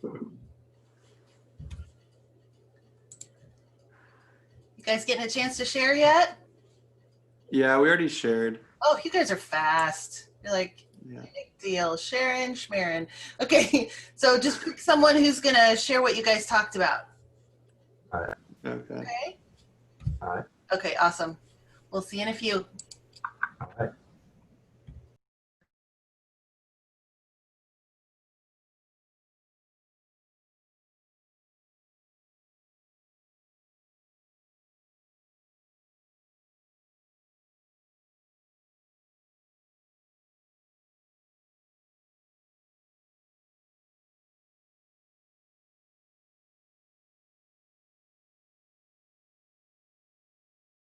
You guys getting a chance to share yet? Yeah, we already shared. Oh, you guys are fast. You're like, Yeah. big deal. Sharon, Schmarin. Okay, so just pick someone who's going to share what you guys talked about. All right. Okay. Okay? All right. Okay, awesome. We'll see you in a few. All right.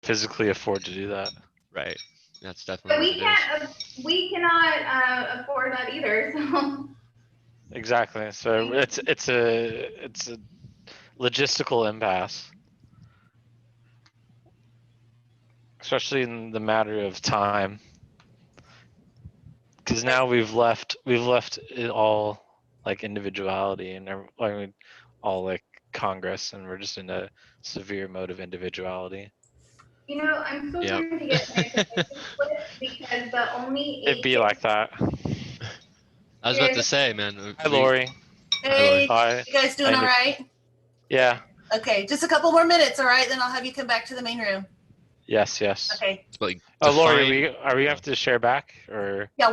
Physically afford to do that. Right. That's But definitely what it is. we cannot afford that either. So Exactly. So it's a logistical impasse, especially in the matter of time, because now we've left it all like individuality and I mean all like Congress, and we're just in a severe mode of individuality. you know, I'm still Yep. trying to get my information split because the only It'd be like that. I was about to say, man. Hi, Lori. Hey, Hi. you guys doing all right? Yeah. Okay, just a couple more minutes, all right? Then I'll have you come back to the main room. Yes. Yes. Okay. Like, Oh, Lori, define- are we gonna have to share back or? Yeah,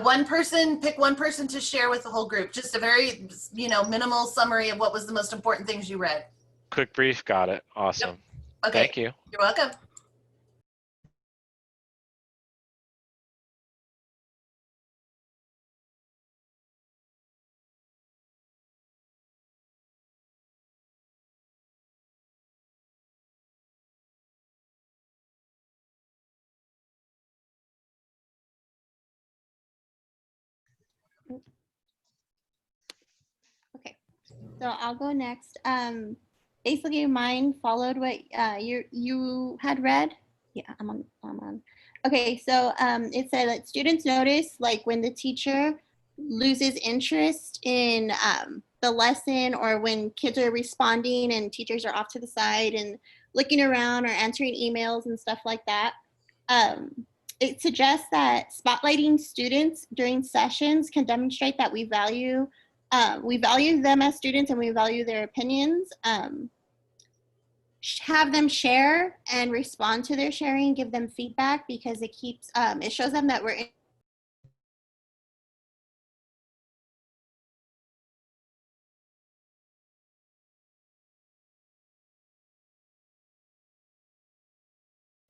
pick one person to share with the whole group. Just a very, minimal summary of what was the most important things you read. Quick brief. Got it. Awesome. Okay. Thank you. You're welcome. Okay, so I'll go next. Basically, mine followed what you had read. Yeah, I'm on. Okay, so it said that students notice like when the teacher loses interest in the lesson, or when kids are responding and teachers are off to the side and looking around or answering emails and stuff like that. It suggests that spotlighting students during sessions can demonstrate that we value them as students and we value their opinions. Have them share and respond to their sharing, give them feedback, because it keeps, it shows them that we're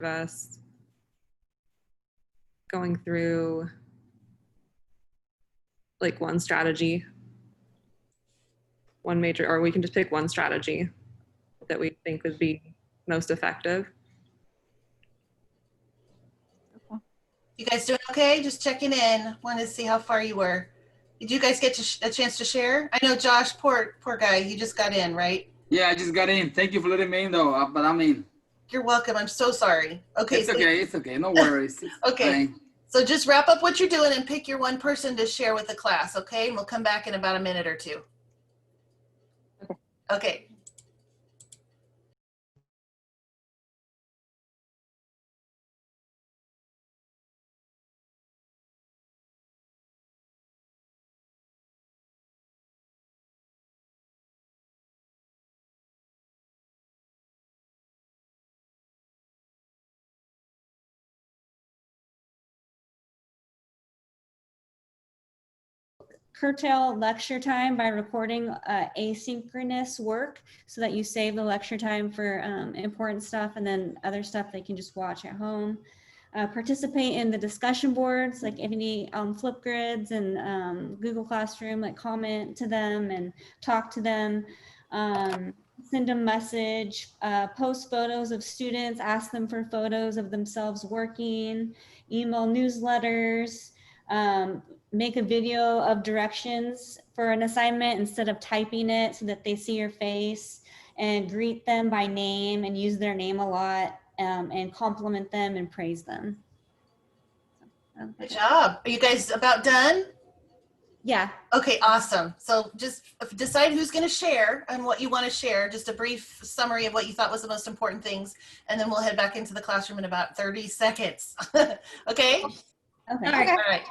us going through like one strategy, one major, or we can just pick one strategy that we think would be most effective. You guys doing okay? Just checking in. Wanted to see how far you were. Did you guys get a chance to share? I know Josh, poor guy, you just got in, right? Yeah, I just got in. Thank you for letting me in, though. But I mean, you're welcome. I'm so sorry. Okay, it's okay. It's okay. No worries. Okay, fine. So just wrap up what you're doing and pick your one person to share with the class. Okay, and we'll come back in about a minute or two. Okay. Curtail lecture time by recording asynchronous work so that you save the lecture time for important stuff, and then other stuff they can just watch at home. Participate in the discussion boards, like any Flipgrids and Google Classroom, like comment to them and talk to them. Send a message, post photos of students, ask them for photos of themselves working, email newsletters, make a video of directions for an assignment instead of typing it so that they see your face, and greet them by name and use their name a lot, and compliment them and praise them. Good job. Are you guys about done? Yeah. Okay, awesome. So just decide who's going to share and what you want to share, just a brief summary of what you thought was the most important things, and then we'll head back into the classroom in about 30 seconds. Okay? Okay. All right.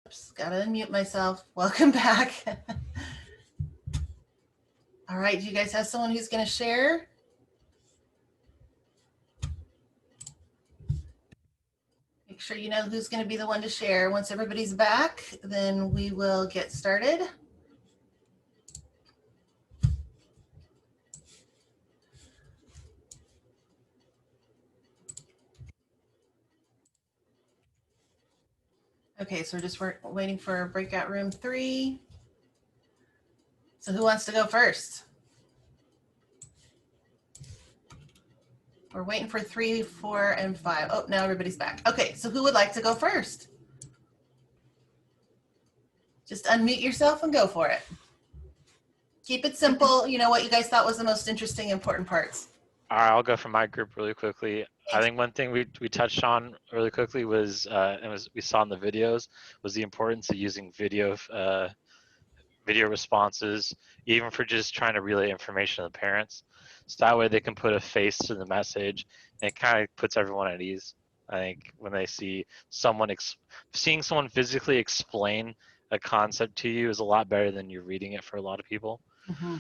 Oops, gotta unmute myself. Welcome back. All right, do you guys have someone who's going to share? Make sure you know who's going to be the one to share. Once everybody's back, then we will get started. Okay, so we're just waiting for breakout room 3. So who wants to go first? We're waiting for 3, 4, and 5. Oh, now everybody's back. Okay, so who would like to go first? Just unmute yourself and go for it. Keep it simple. You know what you guys thought was the most interesting, important parts. All right, I'll go for my group really quickly. I think one thing we touched on really quickly was, we saw in the videos, was the importance of using video responses, even for just trying to relay information to the parents. So that way they can put a face to the message, and it kind of puts everyone at ease. I think when they see someone, seeing someone physically explain a concept to you is a lot better than you reading it for a lot of people. Mm-hmm.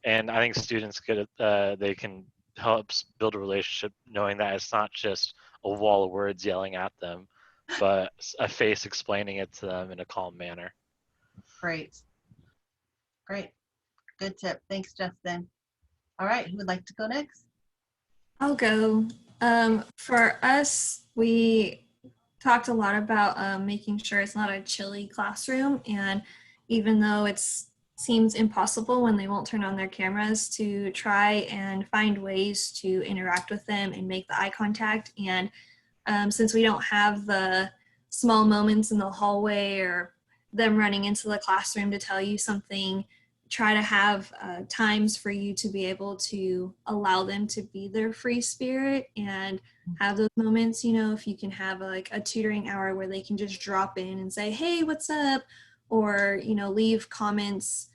And I think students they can help build a relationship knowing that it's not just a wall of words yelling at them, but a face explaining it to them in a calm manner. Great. Great. Good tip. Thanks, Justin. All right, who would like to go next? I'll go. For us, we talked a lot about making sure it's not a chilly classroom, and even though it seems impossible when they won't turn on their cameras, to try and find ways to interact with them and make the eye contact. And since we don't have the small moments in the hallway or them running into the classroom to tell you something, try to have times for you to be able to allow them to be their free spirit and have those moments. You know, if you can have like a tutoring hour where they can just drop in and say, hey, what's up? Or, you know, leave comments,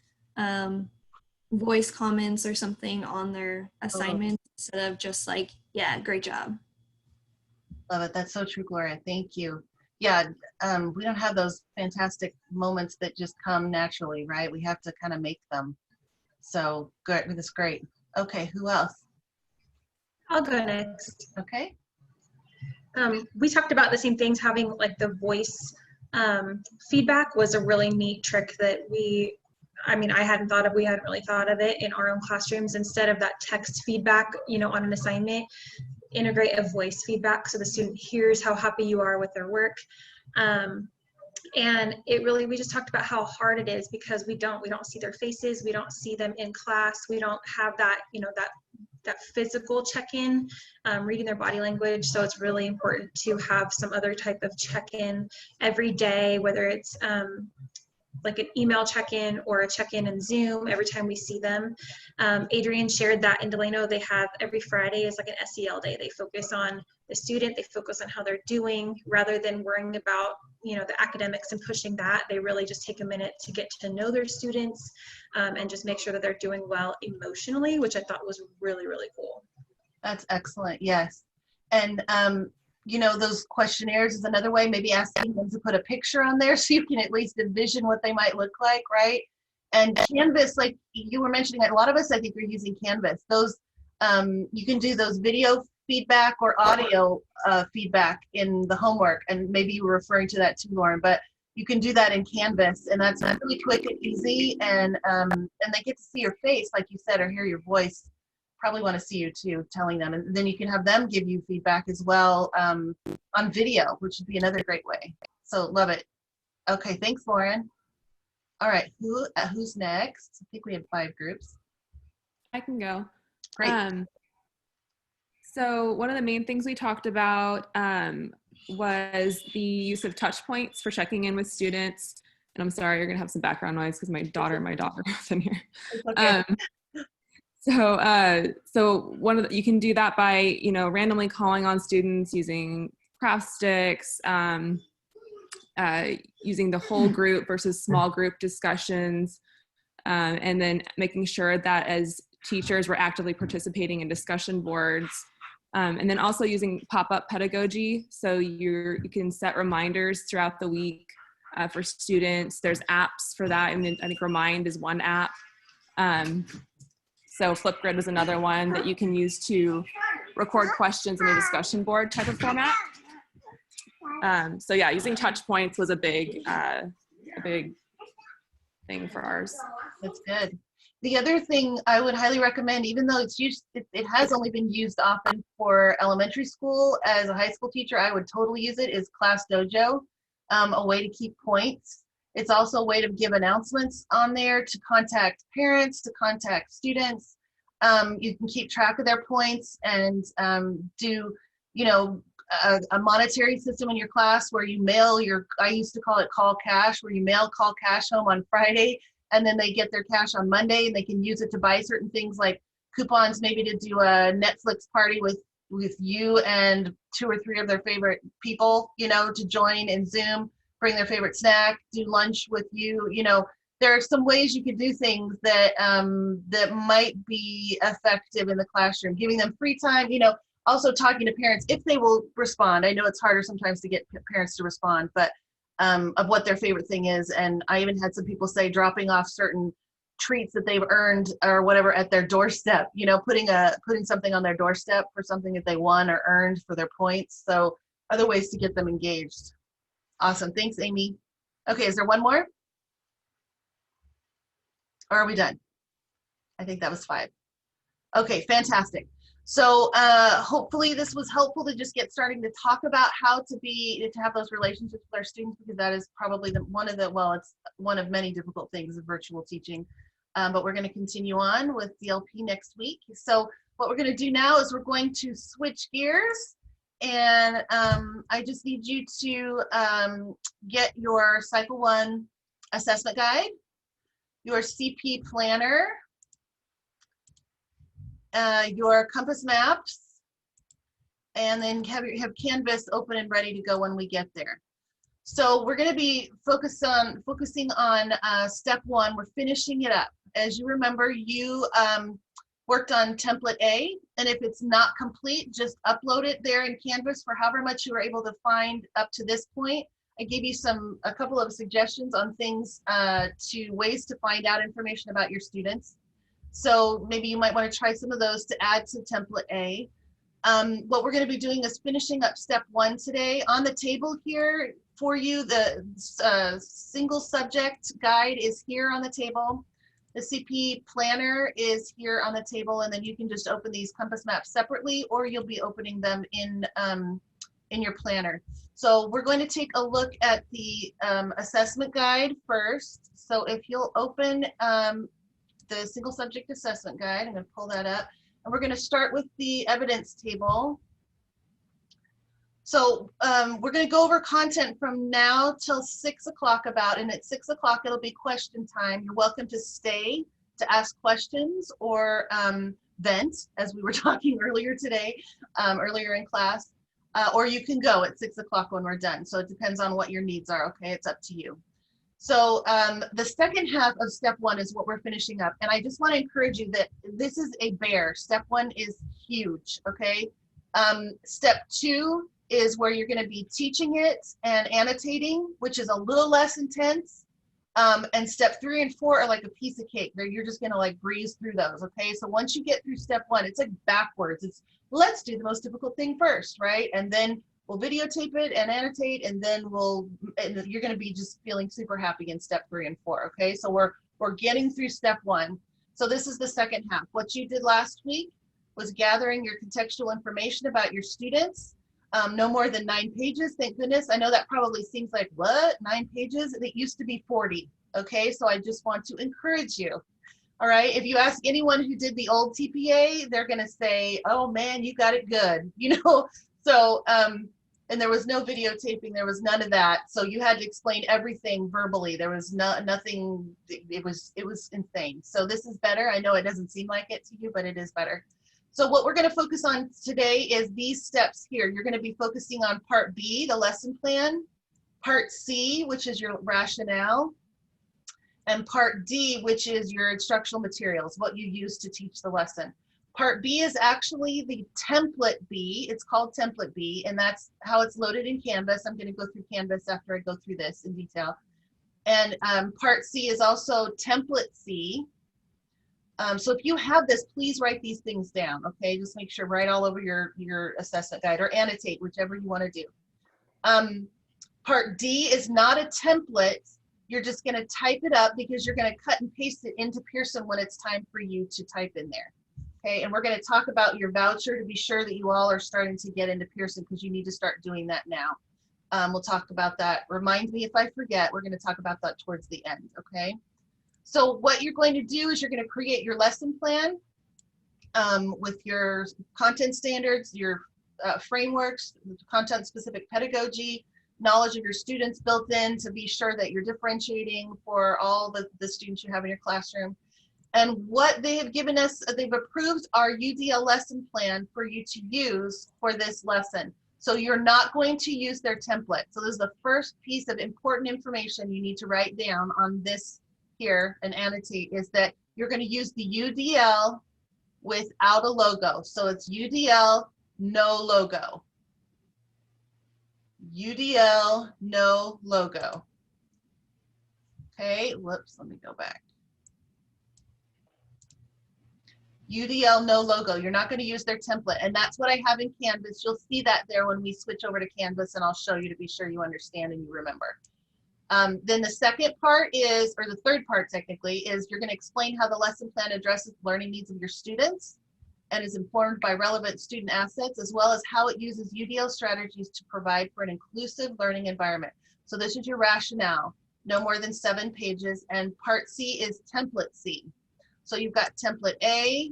voice comments or something on their assignments instead of just like, yeah, great job. Love it. That's so true, Gloria. Thank you. Yeah, we don't have those fantastic moments that just come naturally, right? We have to kind of make them. So good. That's great. Okay, who else? I'll go next. Okay. We talked about the same things, having like the voice feedback was a really neat trick that we hadn't thought of. We hadn't really thought of it in our own classrooms. Instead of that text feedback, you know, on an assignment, integrate a voice feedback so the student hears how happy you are with their work. And we just talked about how hard it is because we don't see their faces, we don't see them in class, we don't have that, you know, that physical check-in, reading their body language. So it's really important to have some other type of check-in every day, whether it's like an email check-in or a check-in in Zoom every time we see them. Adrian shared that in Delano they have every Friday is like an SEL day. They focus on the student, they focus on how they're doing rather than worrying about, you know, the academics and pushing that. They really just take a minute to get to know their students and just make sure that they're doing well emotionally, which I thought was really, really cool. That's excellent. Yes. And you know, those questionnaires is another way, maybe asking them to put a picture on there so you can at least envision what they might look like, right? And Canvas, like you were mentioning, a lot of us, I think, are using Canvas. Those, you can do those video feedback or audio feedback in the homework. And maybe you were referring to that too, Lauren, but you can do that in Canvas, and that's really quick and easy. And they get to see your face, like you said, or hear your voice. Probably want to see you too, telling them, and then you can have them give you feedback as well on video, which would be another great way. So love it. Okay, thanks, Lauren. All right, who's next? I think we have 5 groups. I can go. Great. So one of the main things we talked about was the use of touch points for checking in with students. And I'm sorry, you're gonna have some background noise because my daughter is in here. Okay. So you can do that by, you know, randomly calling on students using craft sticks, using the whole group versus small group discussions, and then making sure that as teachers were actively participating in discussion boards, and then also using pop-up pedagogy. So you can set reminders throughout the week for students. There's apps for that. I mean, I think Remind is one app. So Flipgrid is another one that you can use to record questions in a discussion board type of format. So yeah, using touch points was a big thing for ours. That's good. The other thing I would highly recommend, even though it has only been used often for elementary school, as a high school teacher, I would totally use it, is Class Dojo, a way to keep points. It's also a way to give announcements on there, to contact parents, to contact students. You can keep track of their points and do, you know, a monetary system in your class where you mail I used to call it call cash, where you mail call cash home on Friday, and then they get their cash on Monday, and they can use it to buy certain things like coupons, maybe to do a Netflix party with you and 2 or 3 of their favorite people, you know, to join in Zoom, bring their favorite snack, do lunch with you. You know, there are some ways you could do things that that might be effective in the classroom, giving them free time, you know, also talking to parents if they will respond. I know it's harder sometimes to get parents to respond, but of what their favorite thing is. And I even had some people say dropping off certain treats that they've earned or whatever at their doorstep, you know, putting something on their doorstep for something that they won or earned for their points. So other ways to get them engaged. Awesome. Thanks, Amy. Okay, is there one more? Or are we done? I think that was 5. Okay, fantastic. So hopefully this was helpful to just get starting to talk about how to have those relationships with our students, because that is probably it's one of many difficult things of virtual teaching. But we're going to continue on with DLP next week. So what we're going to do now is we're going to switch gears, and I just need you to get your Cycle 1 assessment guide, your CP planner, your compass maps, and then have Canvas open and ready to go when we get there. So we're going to be focusing on step 1. We're finishing it up. As you remember, you worked on template A, and if it's not complete, just upload it there in Canvas for however much you were able to find up to this point. I gave you a couple of suggestions on things ways to find out information about your students. So maybe you might want to try some of those to add to template A. What we're going to be doing is finishing up step 1 today. On the table here for you, the single subject guide is here on the table. The CP planner is here on the table, and then you can just open these compass maps separately, or you'll be opening them in your planner. So we're going to take a look at the assessment guide first. So if you'll open the single subject assessment guide, I'm going to pull that up, and we're going to start with the evidence table. So we're going to go over content from now till 6 o'clock and at 6 o'clock it'll be question time. You're welcome to stay to ask questions or vent, as we were talking earlier today, earlier in class, or you can go at 6 o'clock when we're done. So it depends on what your needs are, okay? It's up to you. So the second half of step 1 is what we're finishing up. And I just want to encourage you that this is a bear. Step 1 is huge, okay? Step 2 is where you're going to be teaching it and annotating, which is a little less intense. And step 3 and 4 are like a piece of cake. You're just going to like breeze through those, okay? So once you get through step 1, it's like backwards. It's let's do the most difficult thing first, right? And then we'll videotape it and annotate, and then you're going to be just feeling super happy in step 3 and 4, okay? So we're getting through step 1. So this is the second half. What you did last week was gathering your contextual information about your students. No more than 9 pages, thank goodness. I know that probably seems like, what, 9 pages? It used to be 40, okay? So I just want to encourage you, all right? If you ask anyone who did the old TPA, they're gonna say, oh man, you got it good, you know? So, and there was no videotaping, there was none of that. So you had to explain everything verbally. There was nothing, it was insane. So this is better. I know it doesn't seem like it to you, but it is better. So what we're going to focus on today is these steps here. You're going to be focusing on part B, the lesson plan, part C, which is your rationale, and part D, which is your instructional materials, what you use to teach the lesson. Part B is actually the template B. It's called template B, and that's how it's loaded in Canvas. I'm going to go through Canvas after I go through this in detail. And part C is also template C. So if you have this, please write these things down, okay? Just make sure, write all over your assessment guide or annotate, whichever you want to do. Part D is not a template. You're just going to type it up because you're going to cut and paste it into Pearson when it's time for you to type in there. Okay, and we're going to talk about your voucher to be sure that you all are starting to get into Pearson because you need to start doing that now. We'll talk about that. Remind me if I forget. We're going to talk about that towards the end, okay? So what you're going to do is you're going to create your lesson plan with your content standards, your frameworks, content-specific pedagogy, knowledge of your students built in to be sure that you're differentiating for all the students you have in your classroom. And what they have given us, they've approved our UDL lesson plan for you to use for this lesson. So you're not going to use their template. So this is the first piece of important information you need to write down on this here and annotate, is that you're going to use the UDL without a logo. So it's UDL, no logo. UDL, no logo. Okay, whoops, let me go back. UDL, no logo. You're not going to use their template. And that's what I have in Canvas. You'll see that there when we switch over to Canvas, and I'll show you to be sure you understand and you remember. Then the second part is, or the third part technically, is you're going to explain how the lesson plan addresses the learning needs of your students and is informed by relevant student assets, as well as how it uses UDL strategies to provide for an inclusive learning environment. So this is your rationale, no more than 7 pages. And part C is template C. So you've got template A,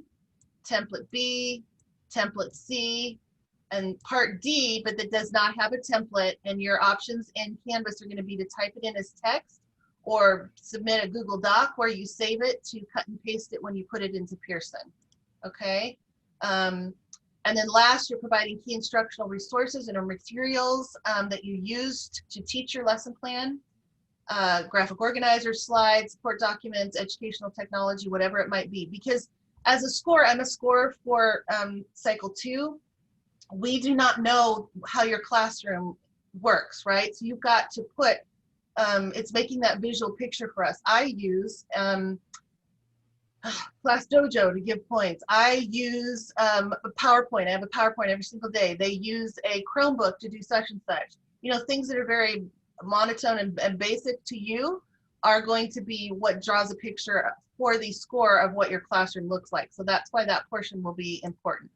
template B, template C, and part D, but that does not have a template, and your options in Canvas are going to be to type it in as text or submit a Google Doc where you save it to cut and paste it when you put it into Pearson, okay? And then last, you're providing key instructional resources and materials that you used to teach your lesson plan, graphic organizers, slides, support documents, educational technology, whatever it might be. Because as a scorer, I'm a scorer for cycle 2. We do not know how your classroom works, right? So you've got to put, it's making that visual picture for us. I use Class Dojo to give points. I use PowerPoint. I have a PowerPoint every single day. They use a Chromebook to do such and such. You know, things that are very monotone and basic to you are going to be what draws a picture for the score of what your classroom looks like. So that's why that portion will be important.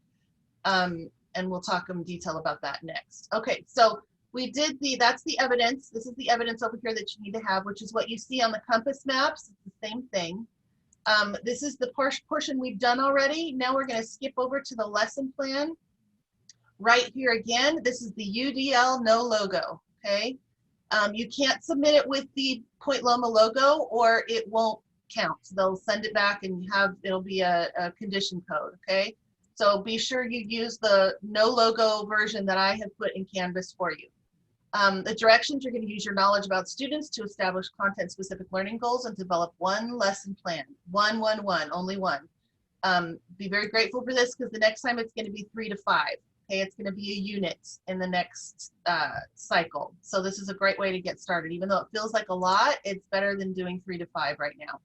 And we'll talk in detail about that next. Okay, so we did that's the evidence. This is the evidence over here that you need to have, which is what you see on the compass maps. It's the same thing. This is the portion we've done already. Now we're going to skip over to the lesson plan. Right here again, this is the UDL, no logo, okay? You can't submit it with the Point Loma logo or it won't count. So they'll send it back and it'll be a condition code, okay? So be sure you use the no logo version that I have put in Canvas for you. The directions, you're going to use your knowledge about students to establish content-specific learning goals and develop one lesson plan. One, only one. Be very grateful for this because the next time it's going to be 3 to 5. Okay, it's going to be a unit in the next cycle. So this is a great way to get started. Even though it feels like a lot, it's better than doing 3 to 5 right now.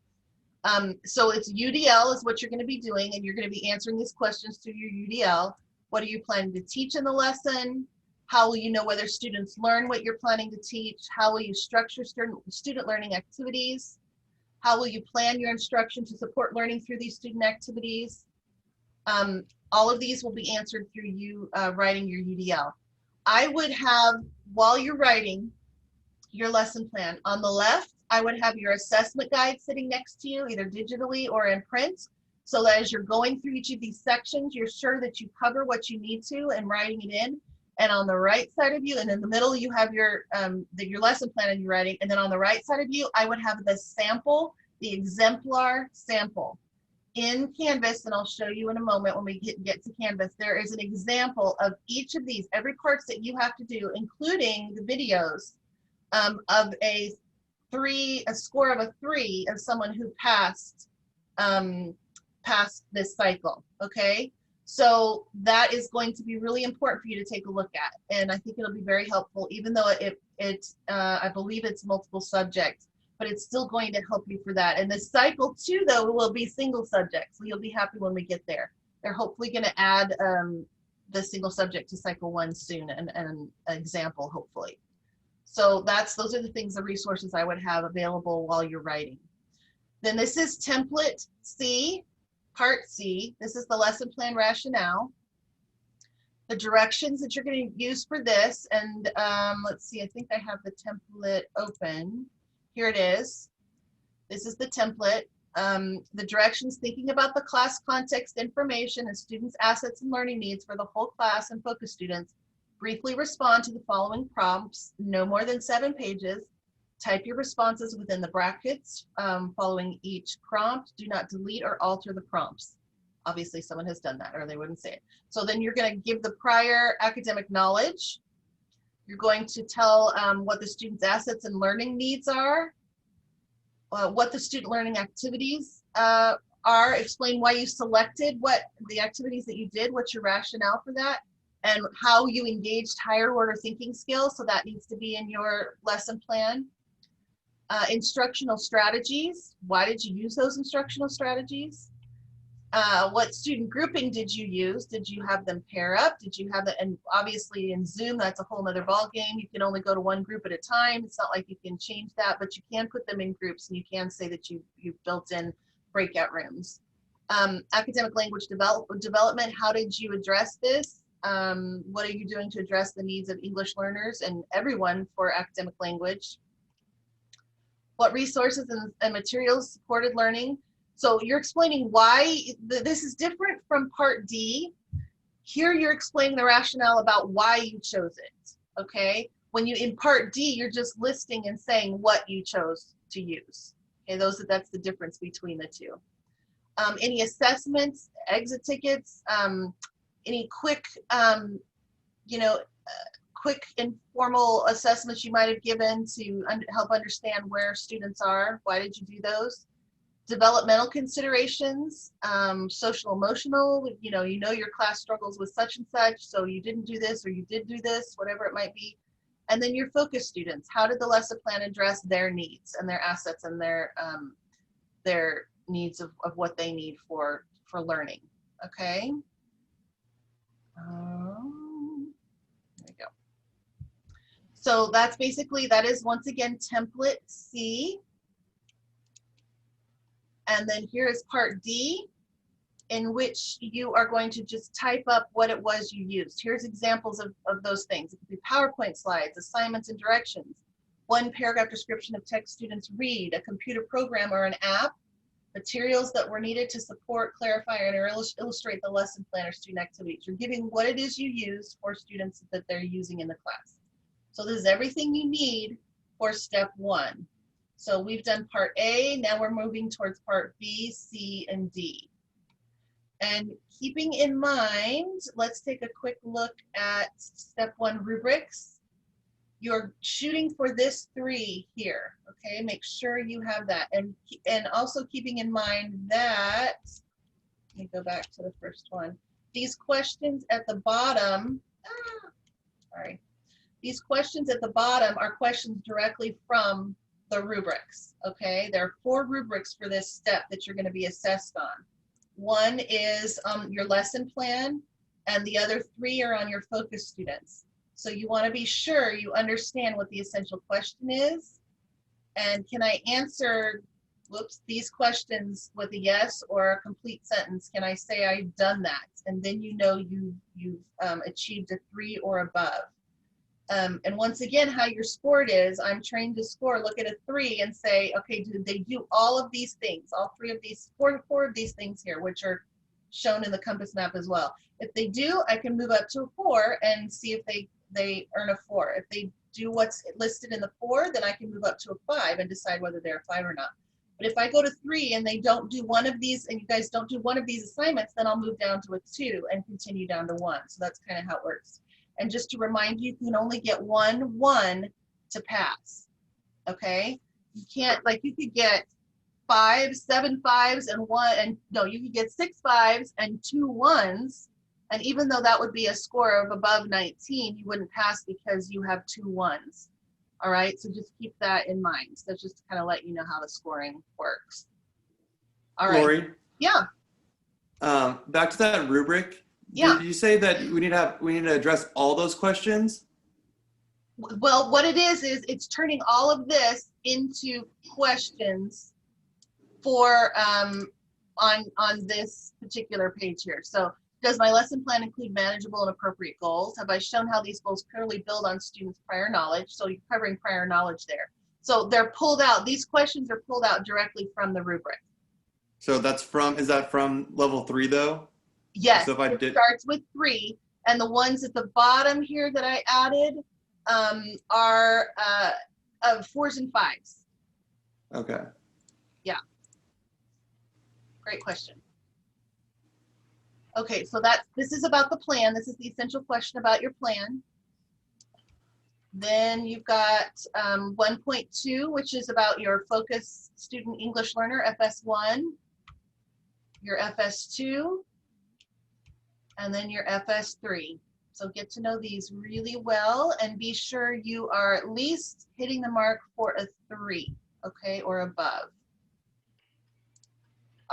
So it's UDL is what you're going to be doing, and you're going to be answering these questions through your UDL. What are you planning to teach in the lesson? How will you know whether students learn what you're planning to teach? How will you structure student learning activities? How will you plan your instruction to support learning through these student activities? All of these will be answered through you writing your UDL. I would have, while you're writing your lesson plan, on the left, I would have your assessment guide sitting next to you, either digitally or in print, so that as you're going through each of these sections, you're sure that you cover what you need to and writing it in. And on the right side of you, and in the middle, you have your lesson plan and your writing. And then on the right side of you, I would have the sample, the exemplar sample. In Canvas, and I'll show you in a moment when we get to Canvas, there is an example of each of these, every parts that you have to do, including the videos of a score of a 3 of someone who passed this cycle, okay? So that is going to be really important for you to take a look at, and I think it'll be very helpful, even though I believe it's multiple subjects, but it's still going to help you for that. And the cycle 2, though, will be single subject, so you'll be happy when we get there. They're hopefully going to add the single subject to cycle 1 soon, and an example, hopefully. So those are the things, the resources I would have available while you're writing. Then this is template C, part C. This is the lesson plan rationale. The directions that you're going to use for this, and let's see, I think I have the template open. Here it is. This is the template. The directions, thinking about the class context information and students' assets and learning needs for the whole class and focus students. Briefly respond to the following prompts, no more than 7 pages. Type your responses within the brackets following each prompt. Do not delete or alter the prompts. Obviously, someone has done that or they wouldn't say it. So then you're going to give the prior academic knowledge. You're going to tell what the student's assets and learning needs are, what the student learning activities are, explain why you selected what the activities that you did, what's your rationale for that, and how you engaged higher order thinking skills. So that needs to be in your lesson plan. Instructional strategies. Why did you use those instructional strategies? What student grouping did you use? Did you have them pair up? Did you have that? And obviously in Zoom, that's a whole nother ball game. You can only go to one group at a time. It's not like you can change that, but you can put them in groups, and you can say that you've built in breakout rooms. Academic language development. How did you address this? What are you doing to address the needs of English learners and everyone for academic language? What resources and materials supported learning? So you're explaining why this is different from part D. Here you're explaining the rationale about why you chose it, okay? When you, in part D, you're just listing and saying what you chose to use. Okay, that's the difference between the two. Any assessments, exit tickets, any quick, quick informal assessments you might have given to help understand where students are. Why did you do those? Developmental considerations, social emotional, you know your class struggles with such and such, so you didn't do this or you did do this, whatever it might be. And then your focus students, how did the lesson plan address their needs and their assets and their needs of what they need for learning, okay? There we go. So that's basically, that is once again template C. And then here is part D, in which you are going to just type up what it was you used. Here's examples of those things. It could be PowerPoint slides, assignments and directions, 1 paragraph description of text students read, a computer program or an app, materials that were needed to support, clarify, and illustrate the lesson plan or student activities. You're giving what it is you use for students that they're using in the class. So this is everything you need for step 1. So we've done part A, now we're moving towards part B, C, and D. And keeping in mind, let's take a quick look at step 1 rubrics. You're shooting for this 3 here, okay? Make sure you have that. And also keeping in mind that, let me go back to the first one. These questions at the bottom, these questions at the bottom are questions directly from the rubrics, okay? There are 4 rubrics for this step that you're going to be assessed on. 1 is your lesson plan, and the other 3 are on your focus students. So you want to be sure you understand what the essential question is, and can I answer, these questions with a yes or a complete sentence? Can I say I've done that? And then you know you've achieved a 3 or above. And once again, how you're scored is, I'm trained to score, look at a 3 and say, okay, did they do all of these things, all 3 of these, four of these things here, which are shown in the compass map as well. If they do, I can move up to a 4 and see if they earn a 4. If they do what's listed in the 4, then I can move up to a 5 and decide whether they're a 5 or not. But if I go to 3 and they don't do one of these, and you guys don't do one of these assignments, then I'll move down to a 2 and continue down to 1. So that's kind of how it works. And just to remind you, you can only get 1 to pass. Okay? You can't, like, you could get 7 5s and 1, and no, you could get 6 5s and 2 1s. And even though that would be a score of above 19, you wouldn't pass because you have 2 1s. All right, so just keep that in mind. So just to kind of let you know how the scoring works. All right. Lori? Yeah. Back to that rubric. Yeah. Did you say that we need to address all those questions? Well, what it is it's turning all of this into questions for on this particular page here. So, does my lesson plan include manageable and appropriate goals? Have I shown how these goals clearly build on students' prior knowledge? So you're covering prior knowledge there. So they're pulled out, these questions are pulled out directly from the rubric. So is that from level 3 though? Yes, so if it starts with 3, and the ones at the bottom here that I added are 4s and 5s. Okay. Yeah. Great question. Okay, so this is about the plan. This is the essential question about your plan. Then you've got 1.2, which is about your focus student English learner, FS1, your FS2, and then your FS3. So get to know these really well and be sure you are at least hitting the mark for a 3, okay, or above.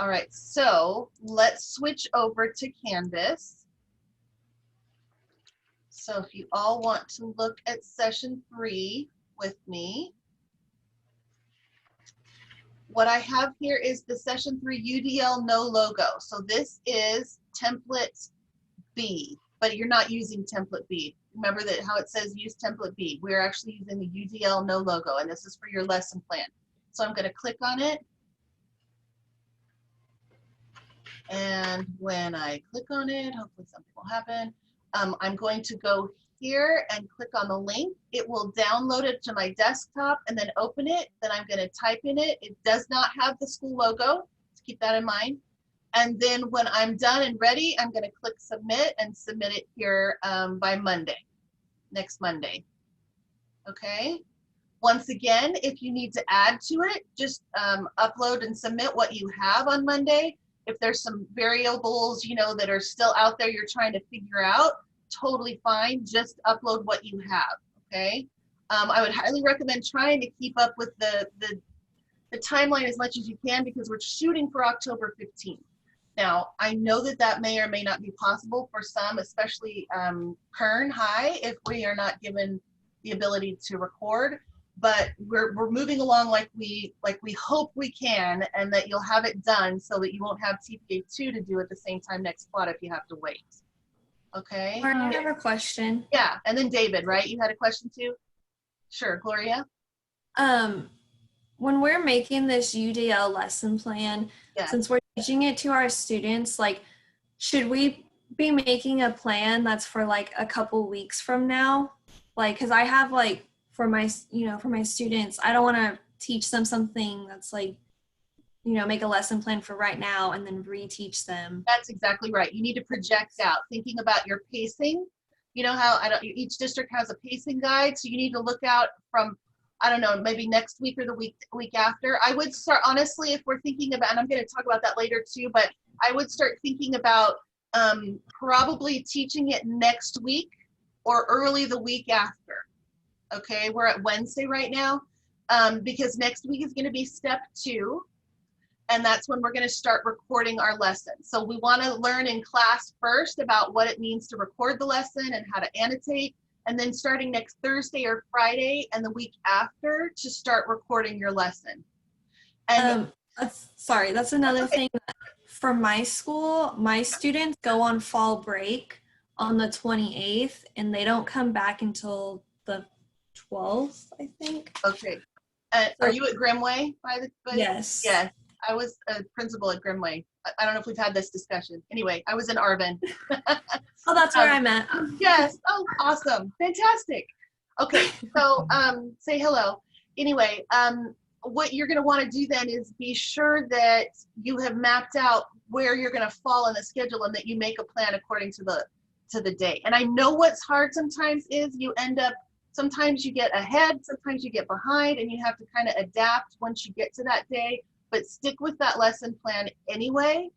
All right, so let's switch over to Canvas. So if you all want to look at session 3 with me, what I have here is the session 3 UDL no logo. So this is template B, but you're not using template B. Remember that how it says use template B. We're actually using the UDL no logo, and this is for your lesson plan. So I'm going to click on it. And when I click on it, hopefully something will happen. I'm going to go here and click on the link. It will download it to my desktop and then open it. Then I'm going to type in it. It does not have the school logo, so keep that in mind. And then when I'm done and ready, I'm going to click submit and submit it here by Monday, next Monday. Okay. Once again, if you need to add to it, just upload and submit what you have on Monday. If there's some variables, you know, that are still out there you're trying to figure out, totally fine. Just upload what you have, okay? I would highly recommend trying to keep up with the timeline as much as you can because we're shooting for October 15th. Now, I know that that may or may not be possible for some, especially Kern High, if we are not given the ability to record. But we're moving along like we hope we can, and that you'll have it done so that you won't have TPA2 to do at the same time next plot if you have to wait. Okay. I have a question. Yeah, and then David, right? You had a question too? Sure, Gloria. When we're making this UDL lesson plan, since we're teaching it to our students, like, should we be making a plan that's for like a couple weeks from now? Like, because I have like, for my students, I don't want to teach them something that's like, make a lesson plan for right now and then reteach them. That's exactly right. You need to project out, thinking about your pacing. You know how each district has a pacing guide, so you need to look out from, I don't know, maybe next week or the week after. I would start, honestly, if we're thinking about, and I'm going to talk about that later too, but I would start thinking about probably teaching it next week or early the week after. Okay, we're at Wednesday right now, because next week is going to be step 2, and that's when we're going to start recording our lesson. So we want to learn in class first about what it means to record the lesson and how to annotate, and then starting next Thursday or Friday and the week after to start recording your lesson. And sorry, that's another thing. For my school, my students go on fall break on the 28th, and they don't come back until the 12th, I think. Okay. Are you at Grimway Yes. Yes. I was a principal at Grimway. I don't know if we've had this discussion. Anyway, I was in Arvin. Oh, that's where I'm at. Yes. Oh, awesome. Fantastic. Okay. So say hello. Anyway, what you're going to want to do then is be sure that you have mapped out where you're going to fall in the schedule and that you make a plan according to the day. And I know what's hard sometimes is you end up, sometimes you get ahead, sometimes you get behind, and you have to kind of adapt once you get to that day, but stick with that lesson plan anyway.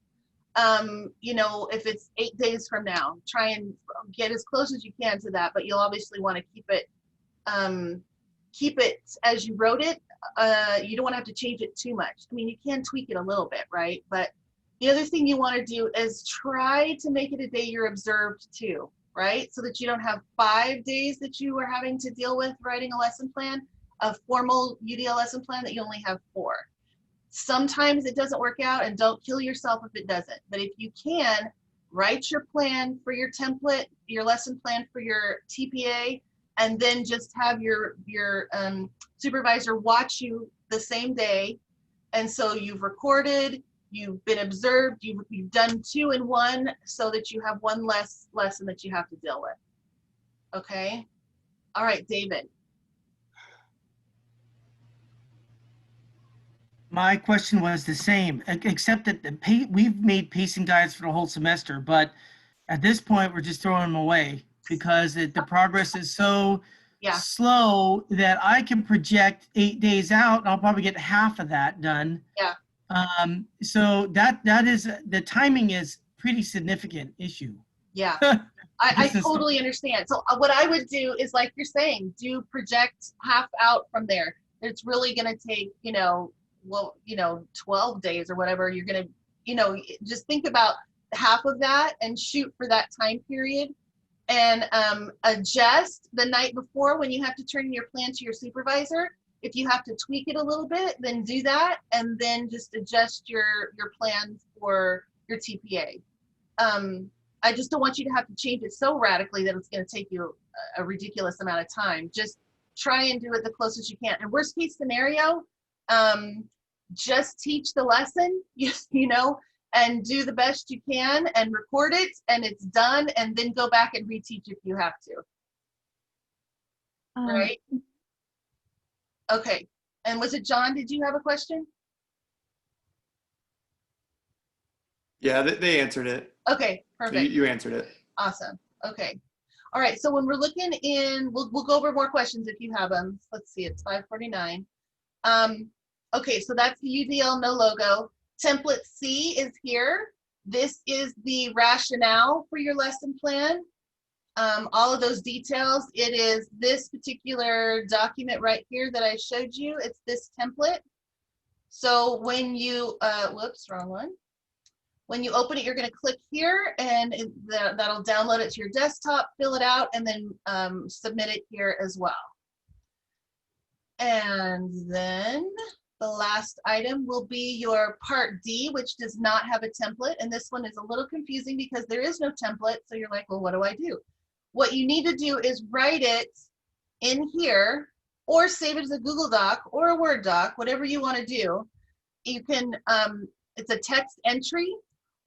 You know, if it's 8 days from now, try and get as close as you can to that, but you'll obviously want to keep it as you wrote it. You don't want to have to change it too much. I mean, you can tweak it a little bit, right? But the other thing you want to do is try to make it a day you're observed too, right? So that you don't have 5 days that you are having to deal with writing a lesson plan, a formal UDL lesson plan, that you only have 4. Sometimes it doesn't work out, and don't kill yourself if it doesn't. But if you can, write your plan for your template, your lesson plan for your TPA, and then just have your supervisor watch you the same day. And so you've recorded, you've been observed, you've done 2 in 1, so that you have 1 less lesson that you have to deal with. Okay. All right, David. My question was the same, except that we've made pacing guides for the whole semester, but at this point, we're just throwing them away because the progress is so slow that I can project 8 days out, and I'll probably get half of that done. Yeah. So that is, the timing is pretty significant issue. Yeah. I totally understand. So what I would do is, like you're saying, do project half out from there. It's really going to take, 12 days or whatever. You're going to, just think about half of that and shoot for that time period, and adjust the night before when you have to turn in your plan to your supervisor. If you have to tweak it a little bit, then do that, and then just adjust your plans for your TPA. I just don't want you to have to change it so radically that it's going to take you a ridiculous amount of time. Just try and do it the closest you can. And worst case scenario, just teach the lesson, and do the best you can and record it, and it's done, and then go back and reteach if you have to. Right? Okay. And was it John? Did you have a question? Yeah, they answered it. Okay, perfect. So you answered it. Awesome. Okay. All right. So when we're looking in, we'll go over more questions if you have them. Let's see. It's 5:49. Okay. So that's the UDL no logo. Template C is here. This is the rationale for your lesson plan. All of those details. It is this particular document right here that I showed you. It's this template. So when you, whoops, wrong one. When you open it, you're going to click here, and that'll download it to your desktop, fill it out, and then submit it here as well. And then the last item will be your Part D, which does not have a template. And this one is a little confusing because there is no template. So you're like, well, what do I do? What you need to do is write it in here, or save it as a Google Doc or a Word doc, whatever you want to do. You can, it's a text entry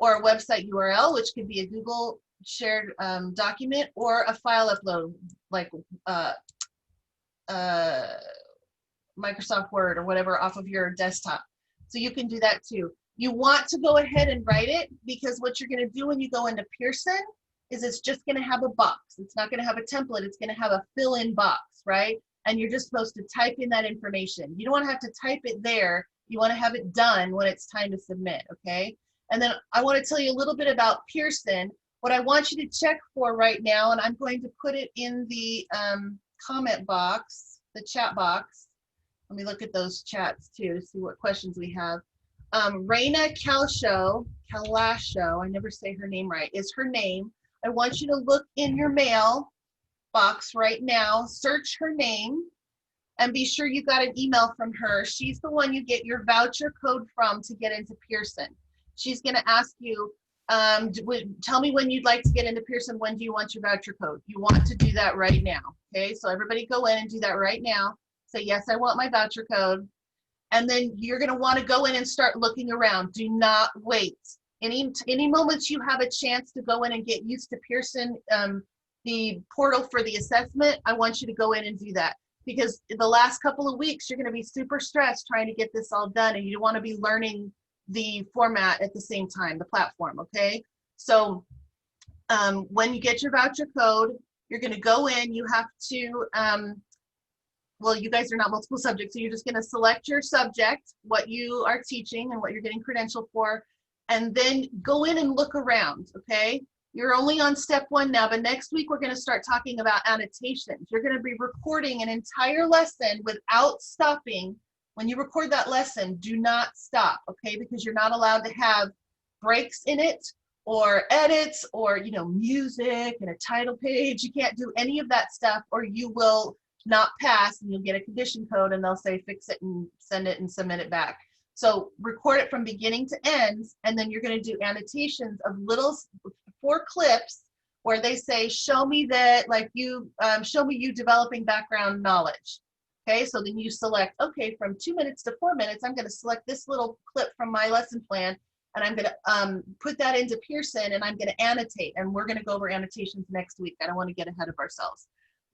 or a website URL, which could be a Google shared document, or a file upload, like Microsoft Word or whatever, off of your desktop. So you can do that too. You want to go ahead and write it, because what you're going to do when you go into Pearson is it's just going to have a box. It's not going to have a template. It's going to have a fill-in box, right? And you're just supposed to type in that information. You don't want to have to type it there. You want to have it done when it's time to submit, okay? And then I want to tell you a little bit about Pearson. What I want you to check for right now, and I'm going to put it in the comment box, the chat box. Let me look at those chats too to see what questions we have. Raina Kalasho, I never say her name right, is her name. I want you to look in your mail box right now, search her name, and be sure you got an email from her. She's the one you get your voucher code from to get into Pearson. She's going to ask you, Tell me when you'd like to get into Pearson. When do you want your voucher code? You want to do that right now. Okay, so everybody go in and do that right now. Say, yes, I want my voucher code. And then you're going to want to go in and start looking around. Do not wait. Any moments you have a chance to go in and get used to Pearson, the portal for the assessment, I want you to go in and do that. Because the last couple of weeks, you're going to be super stressed trying to get this all done, and you want to be learning the format at the same time, the platform, okay? So when you get your voucher code, you're going to go in, you have to, well, you guys are not multiple subjects, so you're just going to select your subject, what you are teaching and what you're getting credentialed for, and then go in and look around, okay? You're only on step 1 now, but next week we're going to start talking about annotations. You're going to be recording an entire lesson without stopping. When you record that lesson, do not stop, okay? Because you're not allowed to have breaks in it or edits or, you know, music and a title page. You can't do any of that stuff, or you will not pass and you'll get a condition code and they'll say fix it and send it and submit it back. So record it from beginning to end, and then you're going to do annotations of little 4 clips where they say, show me that, like you, show me you developing background knowledge. Okay, so then you select, okay, from 2 minutes to 4 minutes, I'm going to select this little clip from my lesson plan, and I'm going to put that into Pearson, and I'm going to annotate, and we're going to go over annotations next week. I don't want to get ahead of ourselves.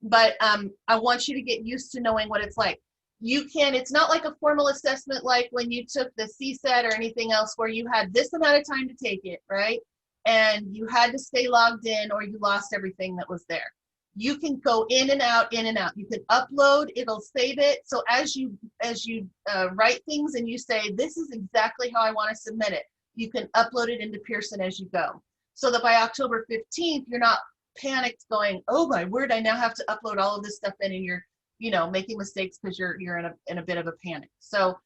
But I want you to get used to knowing what it's like. You can, it's not like a formal assessment like when you took the CSAT or anything else where you had this amount of time to take it, right? And you had to stay logged in or you lost everything that was there. You can go in and out, in and out. You can upload, it'll save it. So as you write things and you say, this is exactly how I want to submit it, you can upload it into Pearson as you go. So that by October 15th, you're not panicked going, oh my word, I now have to upload all of this stuff in, and you're, you know, making mistakes because you're in a bit of a panic. So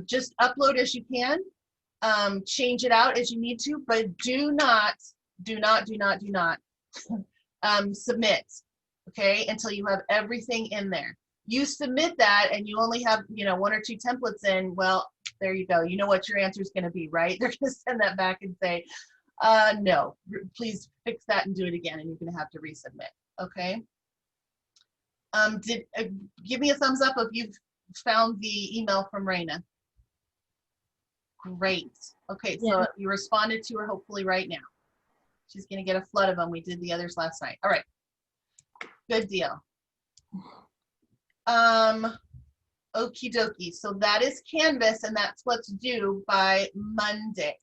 just upload as you can, change it out as you need to, but do not submit, okay, until you have everything in there. You submit that and you only have, you know, 1 or 2 templates in, well, there you go. You know what your answer is going to be, right? They're going to send that back and say, no, please fix that and do it again, and you're going to have to resubmit, okay? Give me a thumbs up if you've found the email from Raina. Great. Okay, so Yeah. you responded to her hopefully right now. She's going to get a flood of them. We did the others last night. All right. Good deal. Okie dokie. So that is Canvas, and that's what's due by Monday.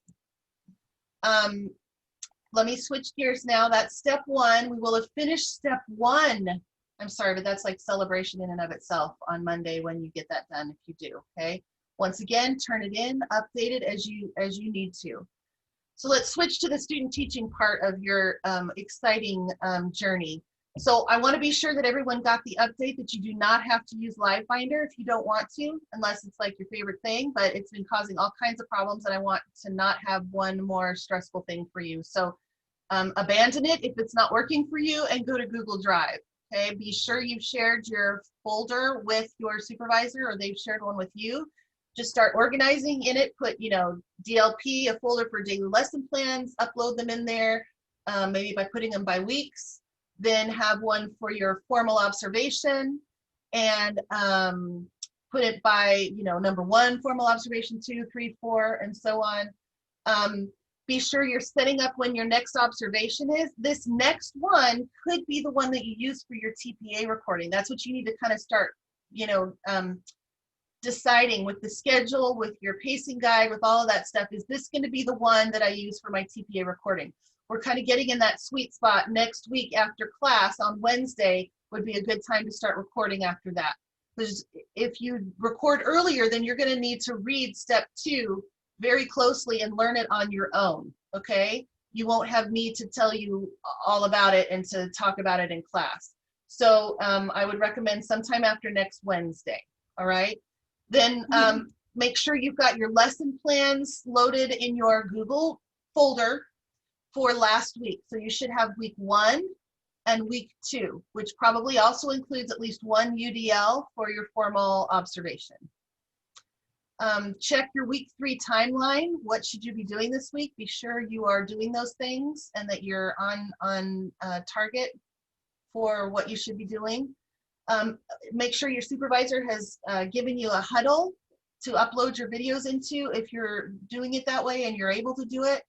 Let me switch gears now. That's step 1. We will have finished step 1. I'm sorry, but that's like celebration in and of itself on Monday when you get that done, if you do, okay? Once again, turn it in, update it as you need to. So let's switch to the student teaching part of your exciting journey. So I want to be sure that everyone got the update that you do not have to use LiveBinder if you don't want to, unless it's like your favorite thing, but it's been causing all kinds of problems and I want to not have one more stressful thing for you. So abandon it if it's not working for you and go to Google Drive. Okay, be sure you've shared your folder with your supervisor or they've shared one with you. Just start organizing in it, put, you know, DLP, a folder for daily lesson plans, upload them in there, maybe by putting them by weeks, then have one for your formal observation and put it by, you know, number 1, formal observation, 2, 3, 4, and so on. Be sure you're setting up when your next observation is. This next one could be the one that you use for your TPA recording. That's what you need to kind of start, you know, deciding with the schedule, with your pacing guide, with all of that stuff. Is this going to be the one that I use for my TPA recording? We're kind of getting in that sweet spot. Next week after class on Wednesday would be a good time to start recording after that. Because if you record earlier, then you're going to need to read step 2 very closely and learn it on your own, okay? You won't have me to tell you all about it and to talk about it in class. So I would recommend sometime after next Wednesday, all right? Then make sure you've got your lesson plans loaded in your Google folder for last week. So you should have week 1 and week 2, which probably also includes at least 1 UDL for your formal observation. Check your week 3 timeline. What should you be doing this week? Be sure you are doing those things and that you're on target for what you should be doing. Make sure your supervisor has given you a huddle to upload your videos into if you're doing it that way and you're able to do it,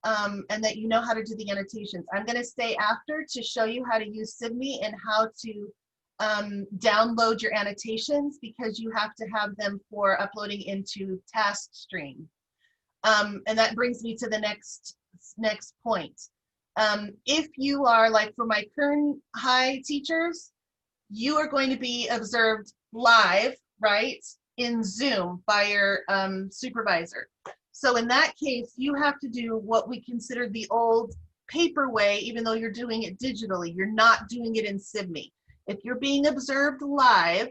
and that you know how to do the annotations. I'm going to stay after to show you how to use SIGME and how to download your annotations, because you have to have them for uploading into TaskStream. And that brings me to the next point. If you are, like for my Kern High teachers, you are going to be observed live, right, in Zoom by your supervisor. So in that case, you have to do what we consider the old paper way, even though you're doing it digitally. You're not doing it in SIGME. If you're being observed live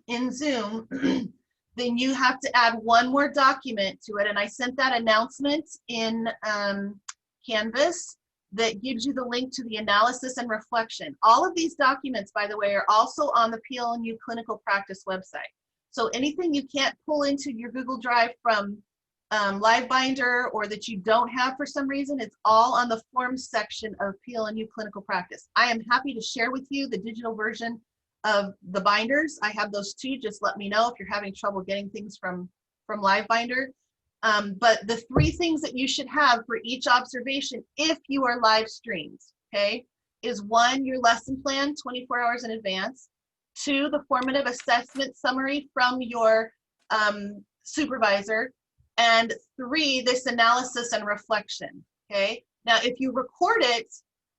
in Zoom, then you have to add one more document to it. And I sent that announcement in Canvas that gives you the link to the analysis and reflection. All of these documents, by the way, are also on the PLNU Clinical Practice website. So anything you can't pull into your Google Drive from LiveBinder, or that you don't have for some reason, it's all on the forms section of PLNU Clinical Practice. I am happy to share with you the digital version of the binders. I have those too. Just let me know if you're having trouble getting things from LiveBinder. But the 3 things that you should have for each observation, if you are live streamed, okay, is 1, your lesson plan 24 hours in advance. 2, the formative assessment summary from your supervisor. And 3, this analysis and reflection, okay? Now, if you record it,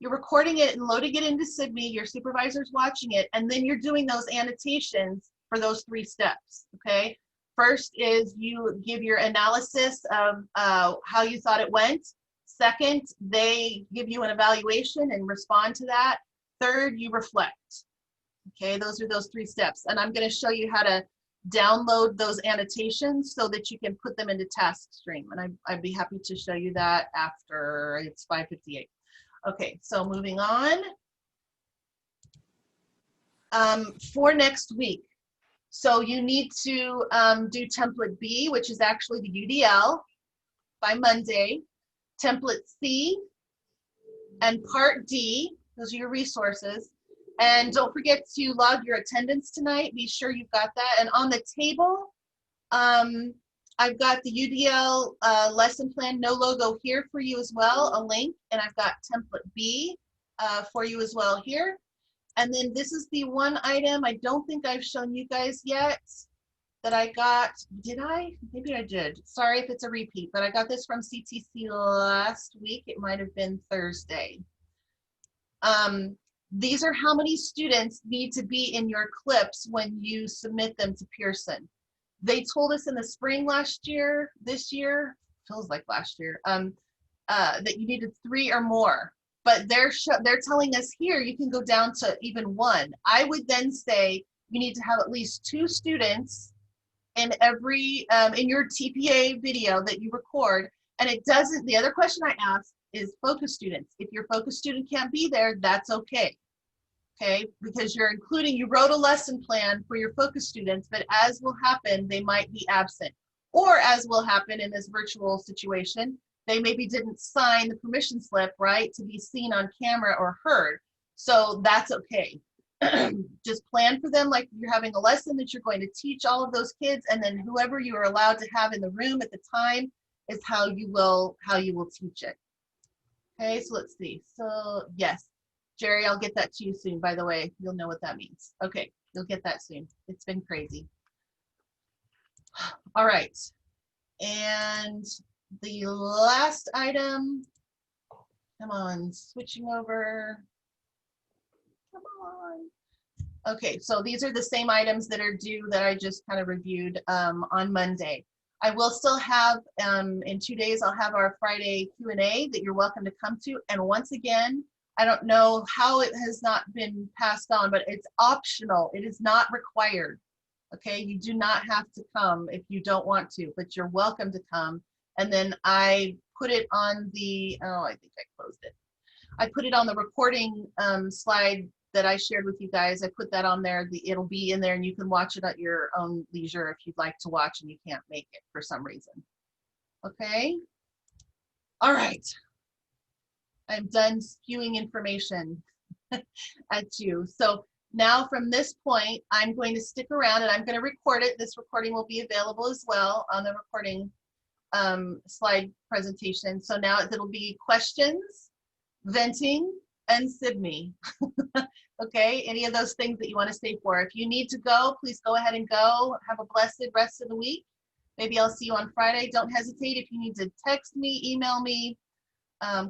you're recording it and loading it into SIGME, your supervisor's watching it, and then you're doing those annotations for those 3 steps, okay? First is you give your analysis of how you thought it went. Second, they give you an evaluation and respond to that. Third, you reflect, okay? Those are those 3 steps. And I'm gonna show you how to download those annotations so that you can put them into TaskStream. And I'd be happy to show you that after it's 5:58. Okay, so moving on. For next week, so you need to do template B, which is actually the UDL, by Monday, template C, and part D, those are your resources. And don't forget to log your attendance tonight. Be sure you've got that. And on the table, I've got the UDL lesson plan, no logo here for you as well, a link. And I've got template B for you as well here. And then this is the one item I don't think I've shown you guys yet that I got. Did I? Maybe I did. Sorry if it's a repeat, but I got this from CTC last week. It might have been Thursday. These are how many students need to be in your clips when you submit them to Pearson. They told us in the spring last year, this year, feels like last year, that you needed 3 or more. But they're telling us here you can go down to even 1. I would then say you need to have at least 2 students in every in your TPA video that you record. And it doesn't, the other question I asked is focus students. If your focus student can't be there, that's okay. Okay, because you're including, you wrote a lesson plan for your focus students, but as will happen, they might be absent. Or as will happen in this virtual situation, they maybe didn't sign the permission slip, right, to be seen on camera or heard. So that's okay. Just plan for them like you're having a lesson that you're going to teach all of those kids, and then whoever you are allowed to have in the room at the time is how you will teach it. Okay, so let's see. So yes, Jerry, I'll get that to you soon, by the way. You'll know what that means. Okay, you'll get that soon. It's been crazy. All right, and the last item, come on, switching over. Come on. Okay, so these are the same items that are due that I just kind of reviewed on Monday. I will still have, in 2 days, I'll have our Friday Q&A that you're welcome to come to. And once again, I don't know how it has not been passed on, but it's optional. It is not required. Okay, you do not have to come if you don't want to, but you're welcome to come. And then I put it on the, oh, I think I closed it. I put it on the recording slide that I shared with you guys. I put that on there. It'll be in there and you can watch it at your own leisure if you'd like to watch and you can't make it for some reason. Okay. All right. I'm done spewing information at you. So now from this point, I'm going to stick around and I'm going to record it. This recording will be available as well on the recording slide presentation. So now it'll be questions, venting, and SIBME. Okay, any of those things that you want to stay for. If you need to go, please go ahead and go. Have a blessed rest of the week. Maybe I'll see you on Friday. Don't hesitate if you need to text me, email me,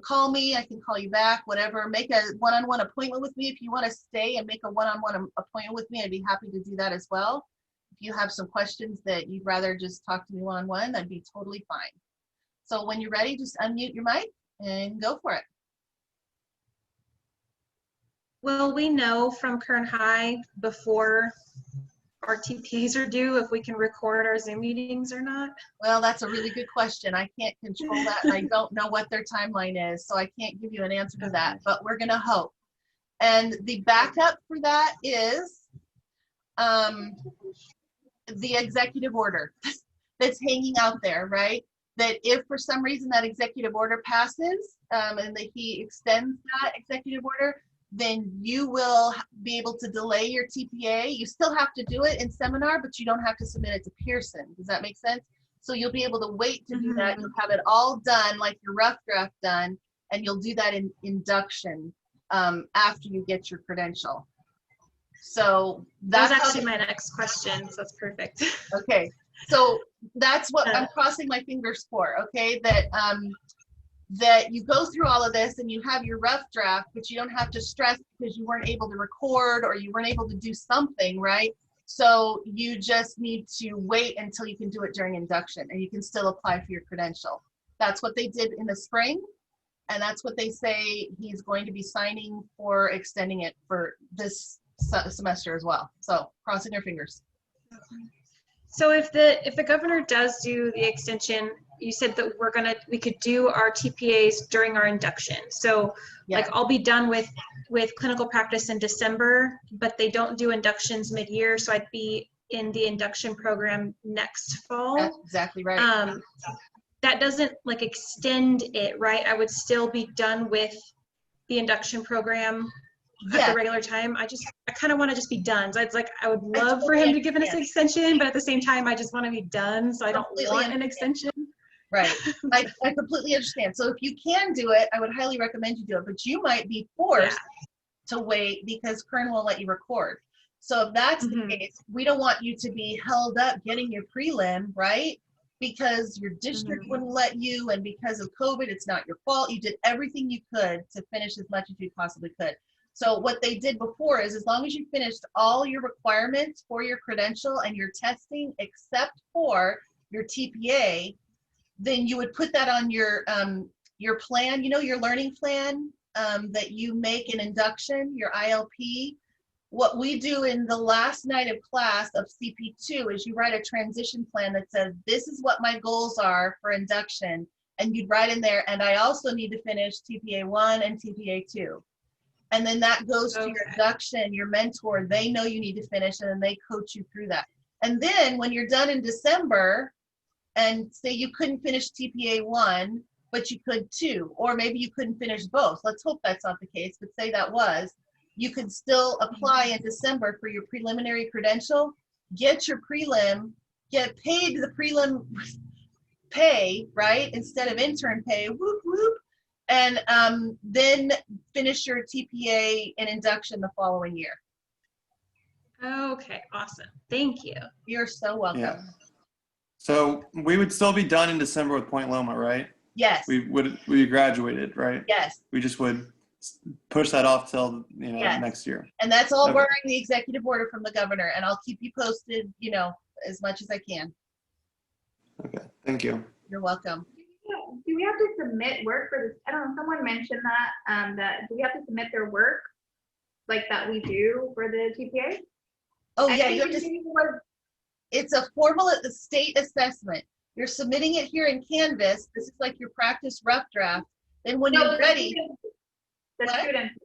call me. I can call you back, whatever. Make a one-on-one appointment with me. If you want to stay and make a one-on-one appointment with me, I'd be happy to do that as well. If you have some questions that you'd rather just talk to me one-on-one, that'd be totally fine. So when you're ready, just unmute your mic and go for it. Will we know from Kern High before our TPAs are due if we can record our Zoom meetings or not? Well, that's a really good question. I can't control that, and I don't know what their timeline is, so I can't give you an answer to that, but we're gonna hope. And the backup for that is the executive order that's hanging out there, right? That if for some reason that executive order passes and that he extends that executive order, then you will be able to delay your TPA. You still have to do it in seminar, but you don't have to submit it to Pearson. Does that make sense? So you'll be able to wait to do that. You'll have it all done, like your rough draft done, and you'll do that in induction after you get your credential. So that's actually my next question, so that's perfect. Okay, so that's what I'm crossing my fingers for, okay? That you go through all of this and you have your rough draft, but you don't have to stress because you weren't able to record or you weren't able to do something, right? So you just need to wait until you can do it during induction and you can still apply for your credential. That's what they did in the spring, and that's what they say he's going to be signing for extending it for this semester as well. So crossing our fingers. So if the governor does do the extension, you said that we could do our TPAs during our induction. So like I'll be done with clinical practice in December, but they don't do inductions mid-year, so I'd be in the induction program next fall. That's exactly right. That doesn't like extend it, right? I would still be done with the induction program at the regular time. I kind of want to just be done. So it's like I would love for him to give us an extension, but at the same time I just want to be done, so I don't want an extension. Right. I completely understand. So if you can do it, I would highly recommend you do it, but you might be forced to wait because Kern won't let you record. So if that's the case, we don't want you to be held up getting your prelim, right? Because your district wouldn't let you, and because of COVID, it's not your fault. You did everything you could to finish as much as you possibly could. So what they did before is as long as you finished all your requirements for your credential and your testing except for your TPA, then you would put that on your plan, you know, your learning plan that you make in induction, your ILP. What we do in the last night of class of CP2 is you write a transition plan that says, this is what my goals are for induction. And you'd write in there, and I also need to finish TPA 1 and TPA 2. And then that goes to your induction, your mentor, they know you need to finish, and then they coach you through that. And then when you're done in December, and say you couldn't finish TPA 1, but you could 2, or maybe you couldn't finish both. Let's hope that's not the case, but say that was, you could still apply in December for your preliminary credential, get your prelim, get paid the prelim pay, right, instead of intern pay, whoop, whoop, and then finish your TPA and induction the following year. Okay, awesome. Thank you. You're so welcome. Yeah. So we would still be done in December with Point Loma, right? Yes. We graduated, right? Yes. We just would push that off till next year. And that's all barring the executive order from the governor, and I'll keep you posted, as much as I can. Okay, thank you. You're welcome. Do we have to submit work for this? I don't know, someone mentioned that, do we have to submit their work like that we do for the TPA? Oh yeah, it's a formal state assessment. You're submitting it here in Canvas. This is like your practice rough draft. Then when you're ready, the students.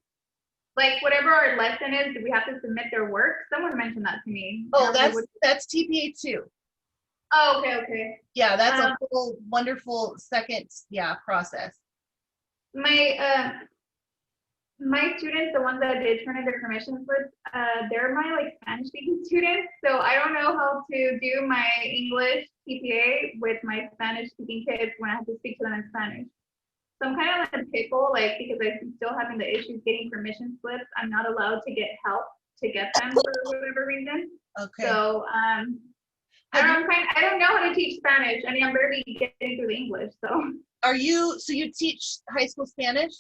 Like whatever our lesson is, do we have to submit their work? Someone mentioned that to me. Oh, And I was like, that's TPA 2. oh, okay. Yeah, that's a whole wonderful second, process. My students, the ones that did turn in their permission slips, they're my like Spanish speaking students. So I don't know how to do my English TPA with my Spanish speaking kids when I have to speak to them in Spanish. So I'm kind of in a pickle, like, because I'm still having the issues getting permission slips. I'm not allowed to get help to get them for whatever reason. Okay. So I don't know how to teach Spanish. I mean, I'm barely getting through the English. So so you teach high school Spanish?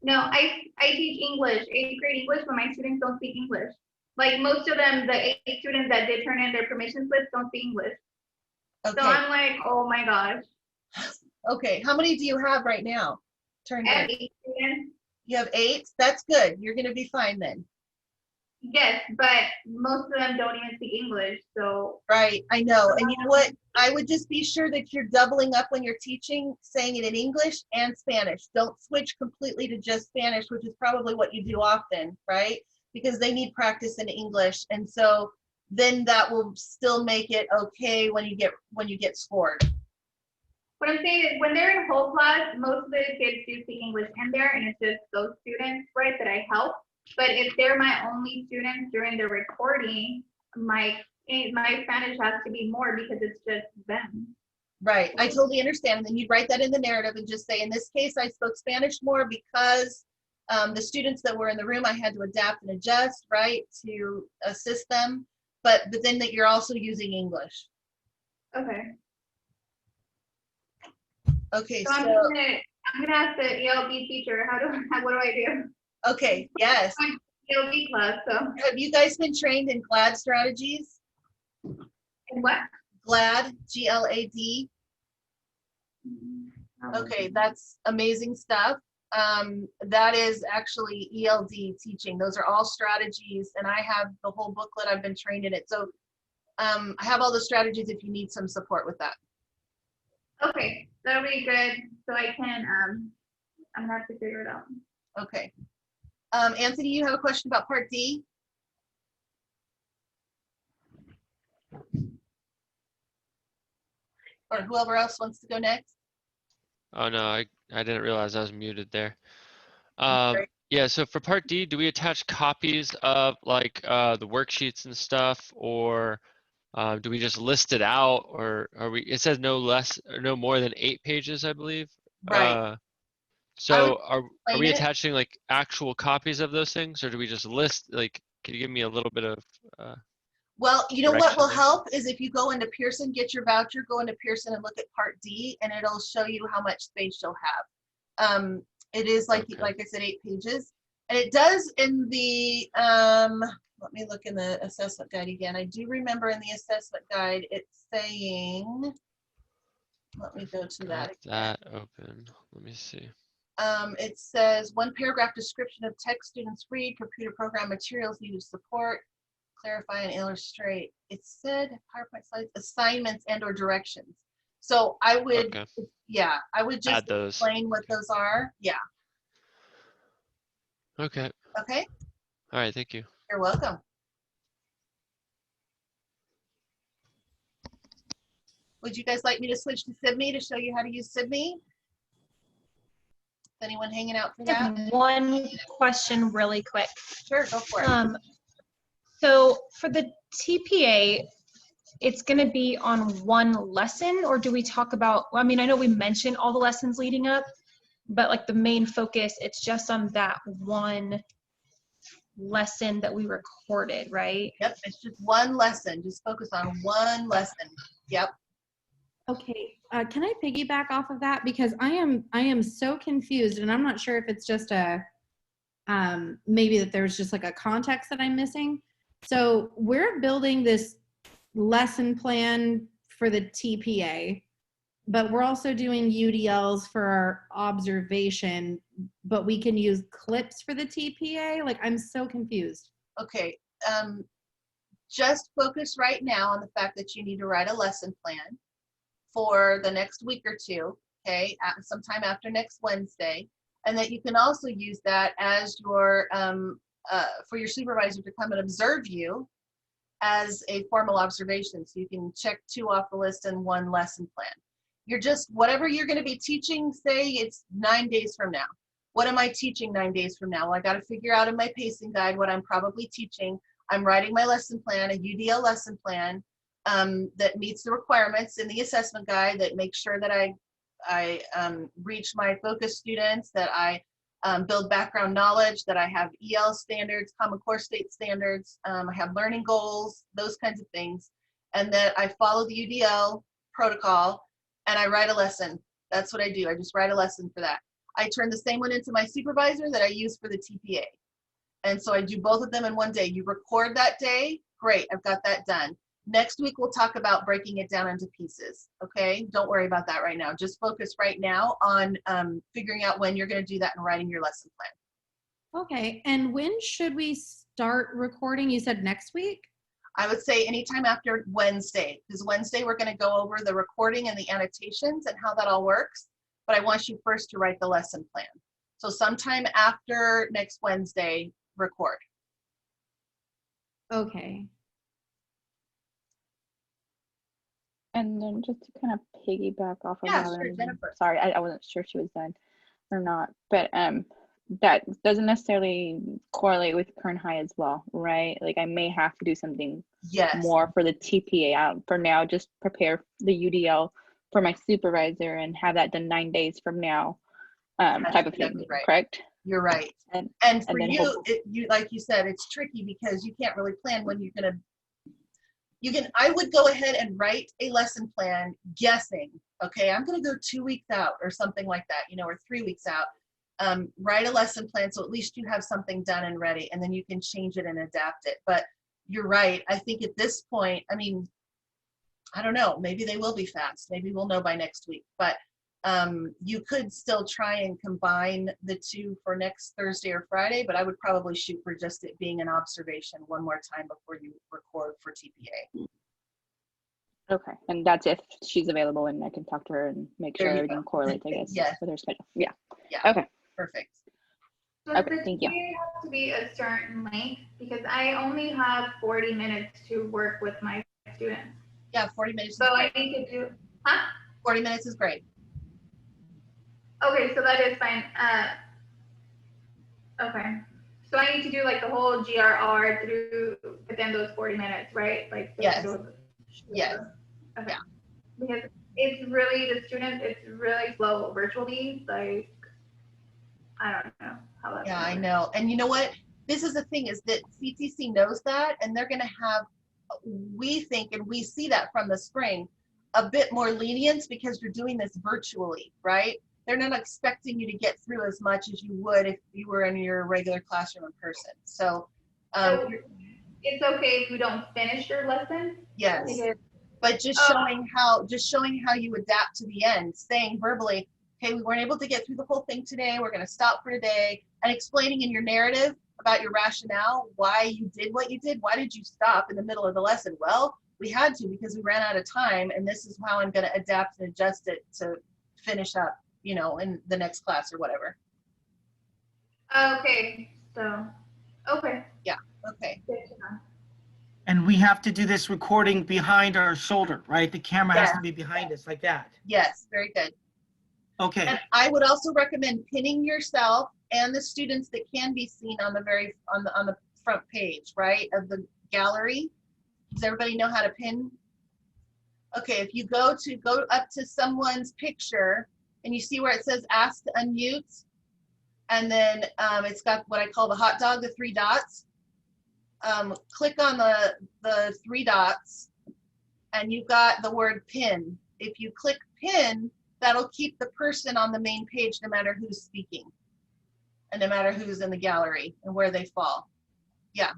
No, I teach English, 8th grade English, but my students don't speak English. Like most of them, the 8 students that did turn in their permission slips don't speak English. Okay. So I'm like, oh my gosh. Okay, how many do you have right now? I have 8 students. You have 8? That's good. You're going to be fine then. Yes, but most of them don't even speak English, so. Right, I know. And you know what? I would just be sure that you're doubling up when you're teaching, saying it in English and Spanish. Don't switch completely to just Spanish, which is probably what you do often, right? Because they need practice in English. And so then that will still make it okay when you get scored. What I'm saying is when they're in whole class, most of the kids do speak English in there, and it's just those students, right, that I help. But if they're my only students during the recording, my Spanish has to be more because it's just them. Right, I totally understand. And then you'd write that in the narrative and just say, in this case, I spoke Spanish more because the students that were in the room, I had to adapt and adjust, right, to assist them. But then that you're also using English. Okay. Okay, so I'm gonna ask the ELD teacher, what do I do? Okay, yes. ELD class, so. Have you guys been trained in GLAD strategies? In what? GLAD, G-L-A-D. Okay, that's amazing stuff. That is actually ELD teaching. Those are all strategies, and I have the whole booklet. I've been trained in it. So I have all the strategies if you need some support with that. Okay, that'll be good. So I can, I'm gonna have to figure it out. Okay. Anthony, you have a question about Part D? Or whoever else wants to go next? Oh no, I didn't realize I was muted there. Okay. Yeah, so for Part D, do we attach copies of like the worksheets and stuff, or do we just list it out, or are we? It says no more than 8 pages, I believe. Right. So are we it. attaching like actual copies of those things, or do we just list, like, can you give me a little bit of Well, you know what will direction there? help is if you go into Pearson, get your voucher, go into Pearson and look at Part D, and it'll show you how much space you'll have. It is like I said, 8 pages, and it does in the let me look in the assessment guide again. I do remember in the assessment guide it's saying, let me go to that again. That open. Let me see. It says 1 paragraph description of text students read, computer program materials needed to support, clarify and illustrate. It said PowerPoint slides, assignments and or directions. So I would, yeah, I would just add those. explain what those are. Yeah. Okay. Okay. All right. Thank you. You're welcome. Would you guys like me to switch to SIBME to show you how to use SIBME? Is anyone hanging out for that? One question really quick. Sure, go for it. So for the TPA, it's going to be on one lesson, or do we talk about, I mean, I know we mentioned all the lessons leading up, but like the main focus, it's just on that one lesson that we recorded, right? Yep, it's just one lesson. Just focus on one lesson. Yep. Okay, can I piggyback off of that? Because I am so confused, and I'm not sure if it's just a, maybe that there's just like a context that I'm missing. So we're building this lesson plan for the TPA, but we're also doing UDLs for our observation, but we can use clips for the TPA? Like, I'm so confused. Okay, just focus right now on the fact that you need to write a lesson plan for the next week or two, okay, sometime after next Wednesday. And that you can also use that as your, for your supervisor to come and observe you as a formal observation. So you can check 2 off the list and 1 lesson plan. You're just, whatever you're going to be teaching, say it's 9 days from now. What am I teaching 9 days from now? Well, I got to figure out in my pacing guide what I'm probably teaching. I'm writing my lesson plan, a UDL lesson plan that meets the requirements in the assessment guide, that makes sure that I reach my focus students, that I build background knowledge, that I have EL standards, Common Core State standards, I have learning goals, those kinds of things, and that I follow the UDL protocol, and I write a lesson. That's what I do. I just write a lesson for that. I turn the same one into my supervisor that I use for the TPA. And so I do both of them in one day. You record that day, great, I've got that done. Next week, we'll talk about breaking it down into pieces, okay? Don't worry about that right now. Just focus right now on figuring out when you're gonna do that and writing your lesson plan. Okay, and when should we start recording? You said next week? I would say anytime after Wednesday, because Wednesday we're gonna go over the recording and the annotations and how that all works, but I want you first to write the lesson plan. So sometime after next Wednesday, record. Okay. And then just to kind of piggyback off of Yeah, that, sure, Jennifer. sorry, I wasn't sure if she was done or not, but that doesn't necessarily correlate with Kern High as well, right? Like I may have to do something more for the TPA. For now, just prepare the UDL for my supervisor and have that done 9 days from now, type of thing, right. correct? You're right. And for you, you, like you said, it's tricky because you can't really plan when you're gonna, I would go ahead and write a lesson plan guessing, okay, I'm gonna go 2 weeks out or something like that, you know, or 3 weeks out. Write a lesson plan so at least you have something done and ready, and then you can change it and adapt it. But you're right, I think at this point, I mean, I don't know, maybe they will be fast. Maybe we'll know by next week, but you could still try and combine the 2 for next Thursday or Friday, but I would probably shoot for just it being an observation one more time before you record for TPA. Okay, and that's if she's available and I can talk to her and make sure everything correlates, I guess, yes. with her schedule. Yeah. Yeah. Okay. Perfect. Does Okay, the thank you. TPA have to be a certain length? Because I only have 40 minutes to work with my students. Yeah, 40 minutes. So I need to do, 40 minutes is great. Okay, so that is fine. Okay, so I need to do like the whole GRR through within those 40 minutes, right? Like yes. Yes. Okay. Yeah. Because it's really, the students, it's really slow virtually. Like, I don't know how that. Yeah, I know. And you know what? This is the thing, is that CTC knows that, and they're going to have, we think, and we see that from the spring, a bit more lenience because you're doing this virtually, right? They're not expecting you to get through as much as you would if you were in your regular classroom in person. So, so it's okay if you don't finish your lesson? Yes, because, but just showing how you adapt to the end, saying verbally, okay, we weren't able to get through the whole thing today, we're going to stop for today, and explaining in your narrative about your rationale why you did what you did. Why did you stop in the middle of the lesson? Well, we had to because we ran out of time, and this is how I'm going to adapt and adjust it to finish up, you know, in the next class or whatever. Okay, so, okay. Yeah, okay. And we have to do this recording behind our shoulder, right? The camera has to be behind us like that. Yes, very good. Okay. And I would also recommend pinning yourself and the students that can be seen on the front page, right, of the gallery. Does everybody know how to pin? Okay, if you go up to someone's picture and you see where it says ask to unmute, and then it's got what I call the hot dog, the 3 dots. Click on the 3 dots and you've got the word pin. If you click pin, that'll keep the person on the main page no matter who's speaking and no matter who's in the gallery and where they fall. Yeah.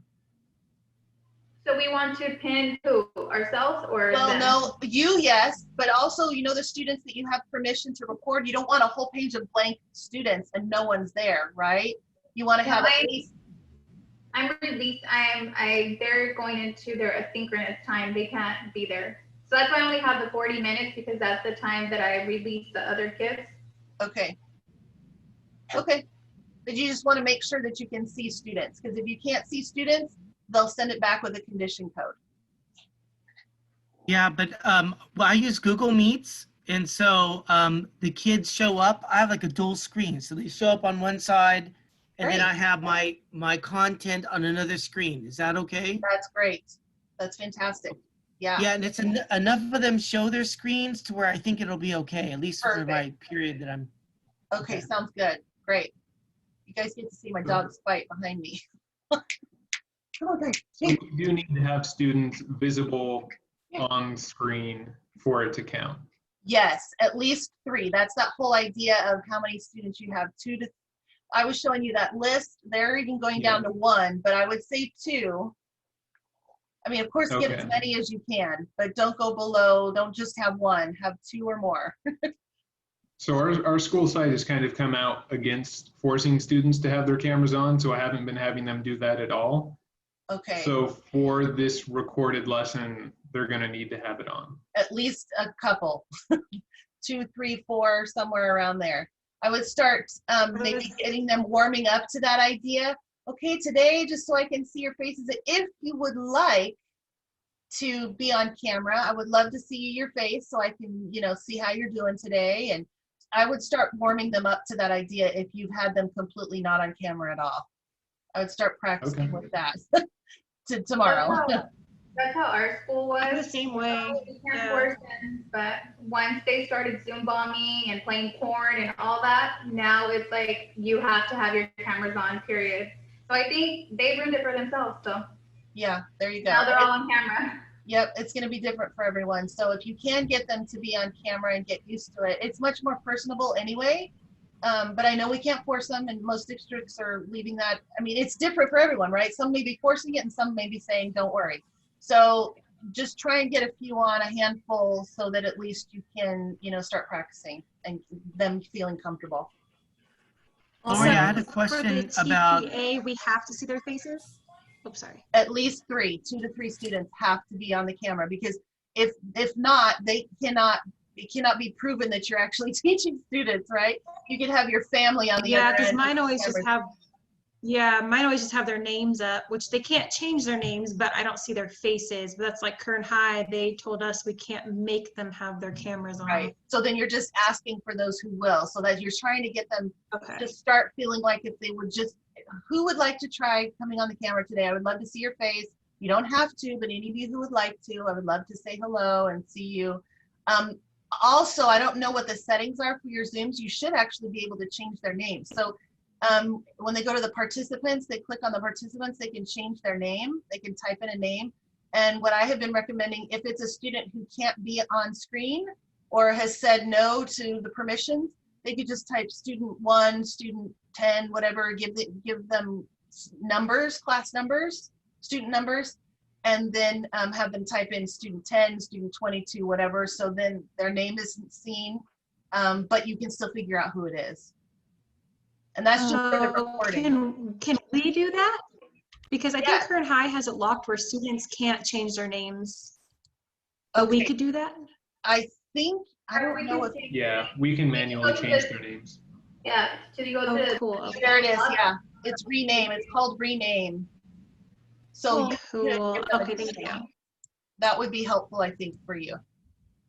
So we want to pin who? Ourselves or well, them? No, you, yes, but also, you know, the students that you have permission to record, you don't want a whole page of blank students and no one's there, right? You want to have at least. I'm released. They're going into their asynchronous time. They can't be there. So that's why I only have the 40 minutes because that's the time that I release the other kids. Okay. Okay, but you just want to make sure that you can see students, because if you can't see students, they'll send it back with a condition code. Yeah, but well, I use Google Meets, and so the kids show up. I have like a dual screen, so they show up on one side, and then Great. I have my content on another screen. Is that okay? That's great. That's fantastic. Yeah. Yeah, and it's enough of them show their screens to where I think it'll be okay, at least for my period that I'm. Okay, sounds good. Great. You guys get to see my dog's fight behind me. Come on, guys. So we do need to have students visible on screen for it to count. Yes, at least 3. That's that whole idea of how many students you have. 2 to. I was showing you that list. They're even going down to 1, but I would say 2. I mean, of course, get as many as you can, but don't go below. Don't just have 1. Have 2 or more. So our school site has kind of come out against forcing students to have their cameras on, so I haven't been having them do that at all. Okay. So for this recorded lesson, they're going to need to have it on. At least a couple. 2, 3, 4, somewhere around there. I would start maybe getting them warming up to that idea. Okay, today, just so I can see your faces, if you would like to be on camera, I would love to see your face so I can, see how you're doing today. And I would start warming them up to that idea if you've had them completely not on camera at all. I would start practicing with that tomorrow. That's how our school was. The same way. But once they started Zoom bombing and playing porn and all that, now it's like you have to have your cameras on, period. So I think they ruined it for themselves. So yeah, there you go. Now they're all on camera. Yep, it's going to be different for everyone. So if you can get them to be on camera and get used to it, it's much more personable anyway. But I know we can't force them, and most districts are leaving that. I mean, it's different for everyone, right? Some may be forcing it, and some may be saying, don't worry. So just try and get a few on, a handful, so that at least you can, start practicing and them feeling comfortable. Also, I had a question about. We have to see their faces. Oops, sorry. At least 3, 2 to 3 students have to be on the camera, because if not, it cannot be proven that you're actually teaching students, right? You could have your family on the other end. Yeah, because mine always just have their names up, which they can't change their names, but I don't see their faces. But that's like Kern High. They told us we can't make them have their cameras on. Right. So then you're just asking for those who will, so that you're trying to get them to start feeling like if they would just, who would like to try coming on the camera today? I would love to see your face. You don't have to, but any of you who would like to, I would love to say hello and see you. Also, I don't know what the settings are for your Zooms. You should actually be able to change their names. So when they go to the participants, they click on the participants, they can change their name. They can type in a name. And what I have been recommending, if it's a student who can't be on screen or has said no to the permissions, they could just type student 1, student 10, whatever, give them numbers, class numbers, student numbers, and then have them type in student 10, student 22, whatever. So then their name isn't seen, but you can still figure out who it is. And that's just for the recording. Can we do that? Because I think Kern High has it locked where students can't change their names. But we could do that? I think, I don't know if. Yeah, we can manually change their names. Yeah, should you go to cool. There it is, yeah. It's rename, it's called rename. So cool. Okay, thank you. That would be helpful, I think, for you.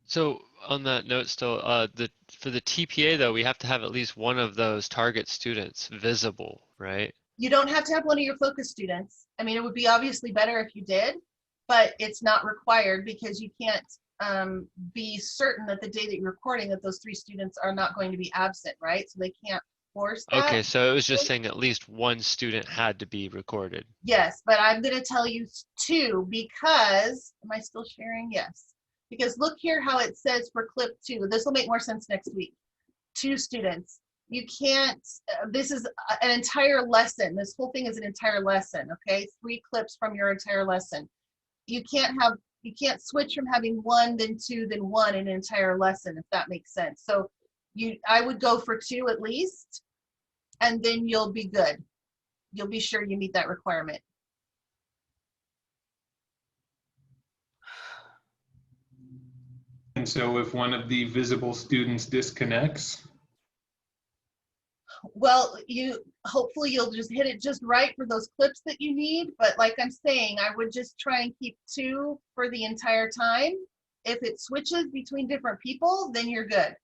So on that note still, for the TPA though, we have to have at least one of those target students visible, right? You don't have to have one of your focus students. I mean, it would be obviously better if you did, but it's not required because you can't be certain that the day that you're recording that those 3 students are not going to be absent, right? So they can't force that. Okay, so it was just saying at least one student had to be recorded. Yes, but I'm going to tell you 2 because, am I still sharing? Yes. Because look here how it says for clip 2. This will make more sense next week. 2 students. You can't, this is an entire lesson. This whole thing is an entire lesson, okay? 3 clips from your entire lesson. You can't switch from having 1, then 2, then 1 in an entire lesson, if that makes sense. So I would go for 2 at least, and then you'll be good. You'll be sure you meet that requirement. And so if one of the visible students disconnects? Well, hopefully you'll just hit it just right for those clips that you need. But like I'm saying, I would just try and keep 2 for the entire time. If it switches between different people, then you're good.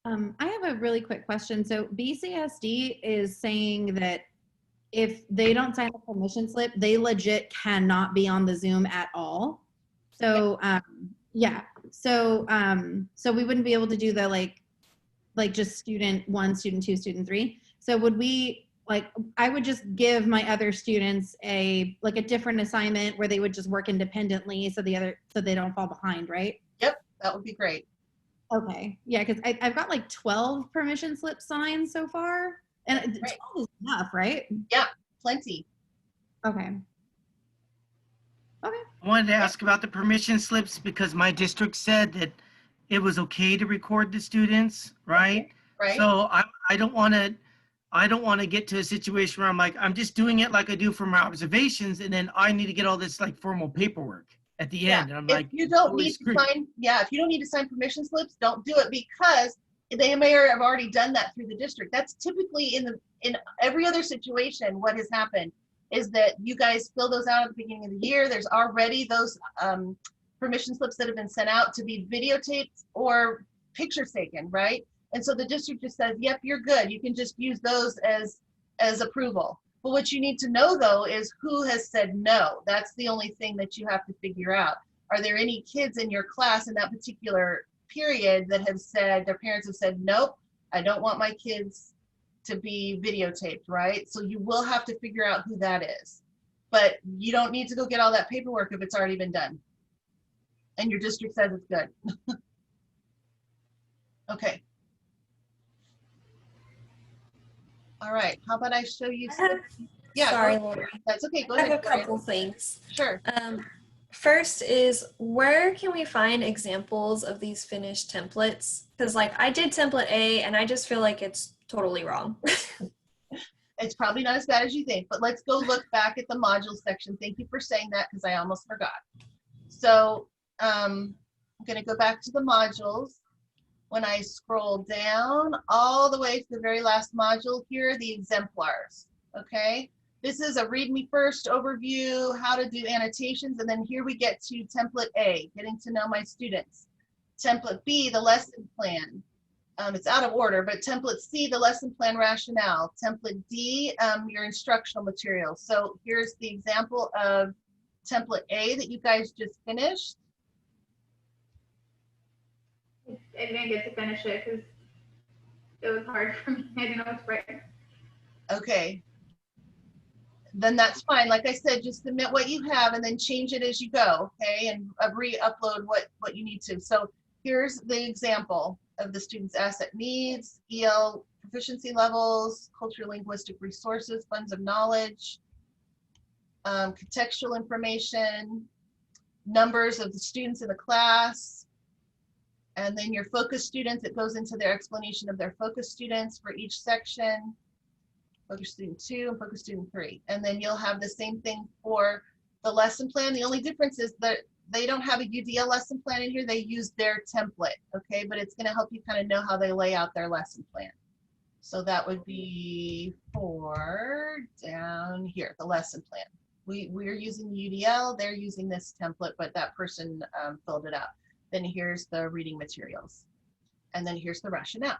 I have a really quick question. So BCSD is saying that if they don't sign a permission slip, they legit cannot be on the Zoom at all. So yeah, so we wouldn't be able to do the like just student 1, student 2, student 3. So would we, like, I would just give my other students a different assignment where they would just work independently so they don't fall behind, right? Yep, that would be great. Okay, yeah, because I've got like 12 permission slips signed so far, and 12 is enough, right? Yeah, plenty. Okay. Okay. I wanted to ask about the permission slips because my district said that it was okay to record the students, right? Right. So I don't want to get to a situation where I'm like, I'm just doing it like I do for my observations, and then I need to get all this like formal paperwork at the end. And I'm like, if you don't need to sign, if you don't need to sign permission slips, don't do it, because they may have already done that through the district. That's typically in every other situation. What has happened is that you guys fill those out at the beginning of the year. There's already those permission slips that have been sent out to be videotaped or pictures taken, right? And so the district just says, yep, you're good. You can just use those as approval. But what you need to know, though, is who has said no. That's the only thing that you have to figure out. Are there any kids in your class in that particular period that have said, their parents have said, nope, I don't want my kids to be videotaped, right? So you will have to figure out who that is. But you don't need to go get all that paperwork if it's already been done. And your district says it's good. Okay. All right, how about I show you? Yeah, sorry, Lori. That's okay, go I ahead. have a couple things. Sure. First is, where can we find examples of these finished templates? Because like I did template A and I just feel like it's totally wrong. It's probably not as bad as you think, but let's go look back at the modules section. Thank you for saying that, because I almost forgot. So I'm gonna go back to the modules. When I scroll down all the way to the very last module, here are the exemplars, okay? This is a read me first overview, how to do annotations, and then here we get to template A, getting to know my students. Template B, the lesson plan. It's out of order, but template C, the lesson plan rationale. Template D, your instructional materials. So here's the example of template A that you guys just finished. I didn't get to finish it because it was hard for me. I didn't know what to write. Okay. Then that's fine. Like I said, just submit what you have and then change it as you go, okay? And re-upload what you need to. So here's the example of the student's asset needs, EL proficiency levels, cultural linguistic resources, funds of knowledge, contextual information, numbers of the students in the class, and then your focus students, it goes into their explanation of their focus students for each section, focus student 2 and focus student 3. And then you'll have the same thing for the lesson plan. The only difference is that they don't have a UDL lesson plan in here, they use their template, okay? But it's gonna help you kind of know how they lay out their lesson plan. So that would be for down here, the lesson plan. We're using UDL, they're using this template, but that person filled it out. Then here's the reading materials. And then here's the rationale.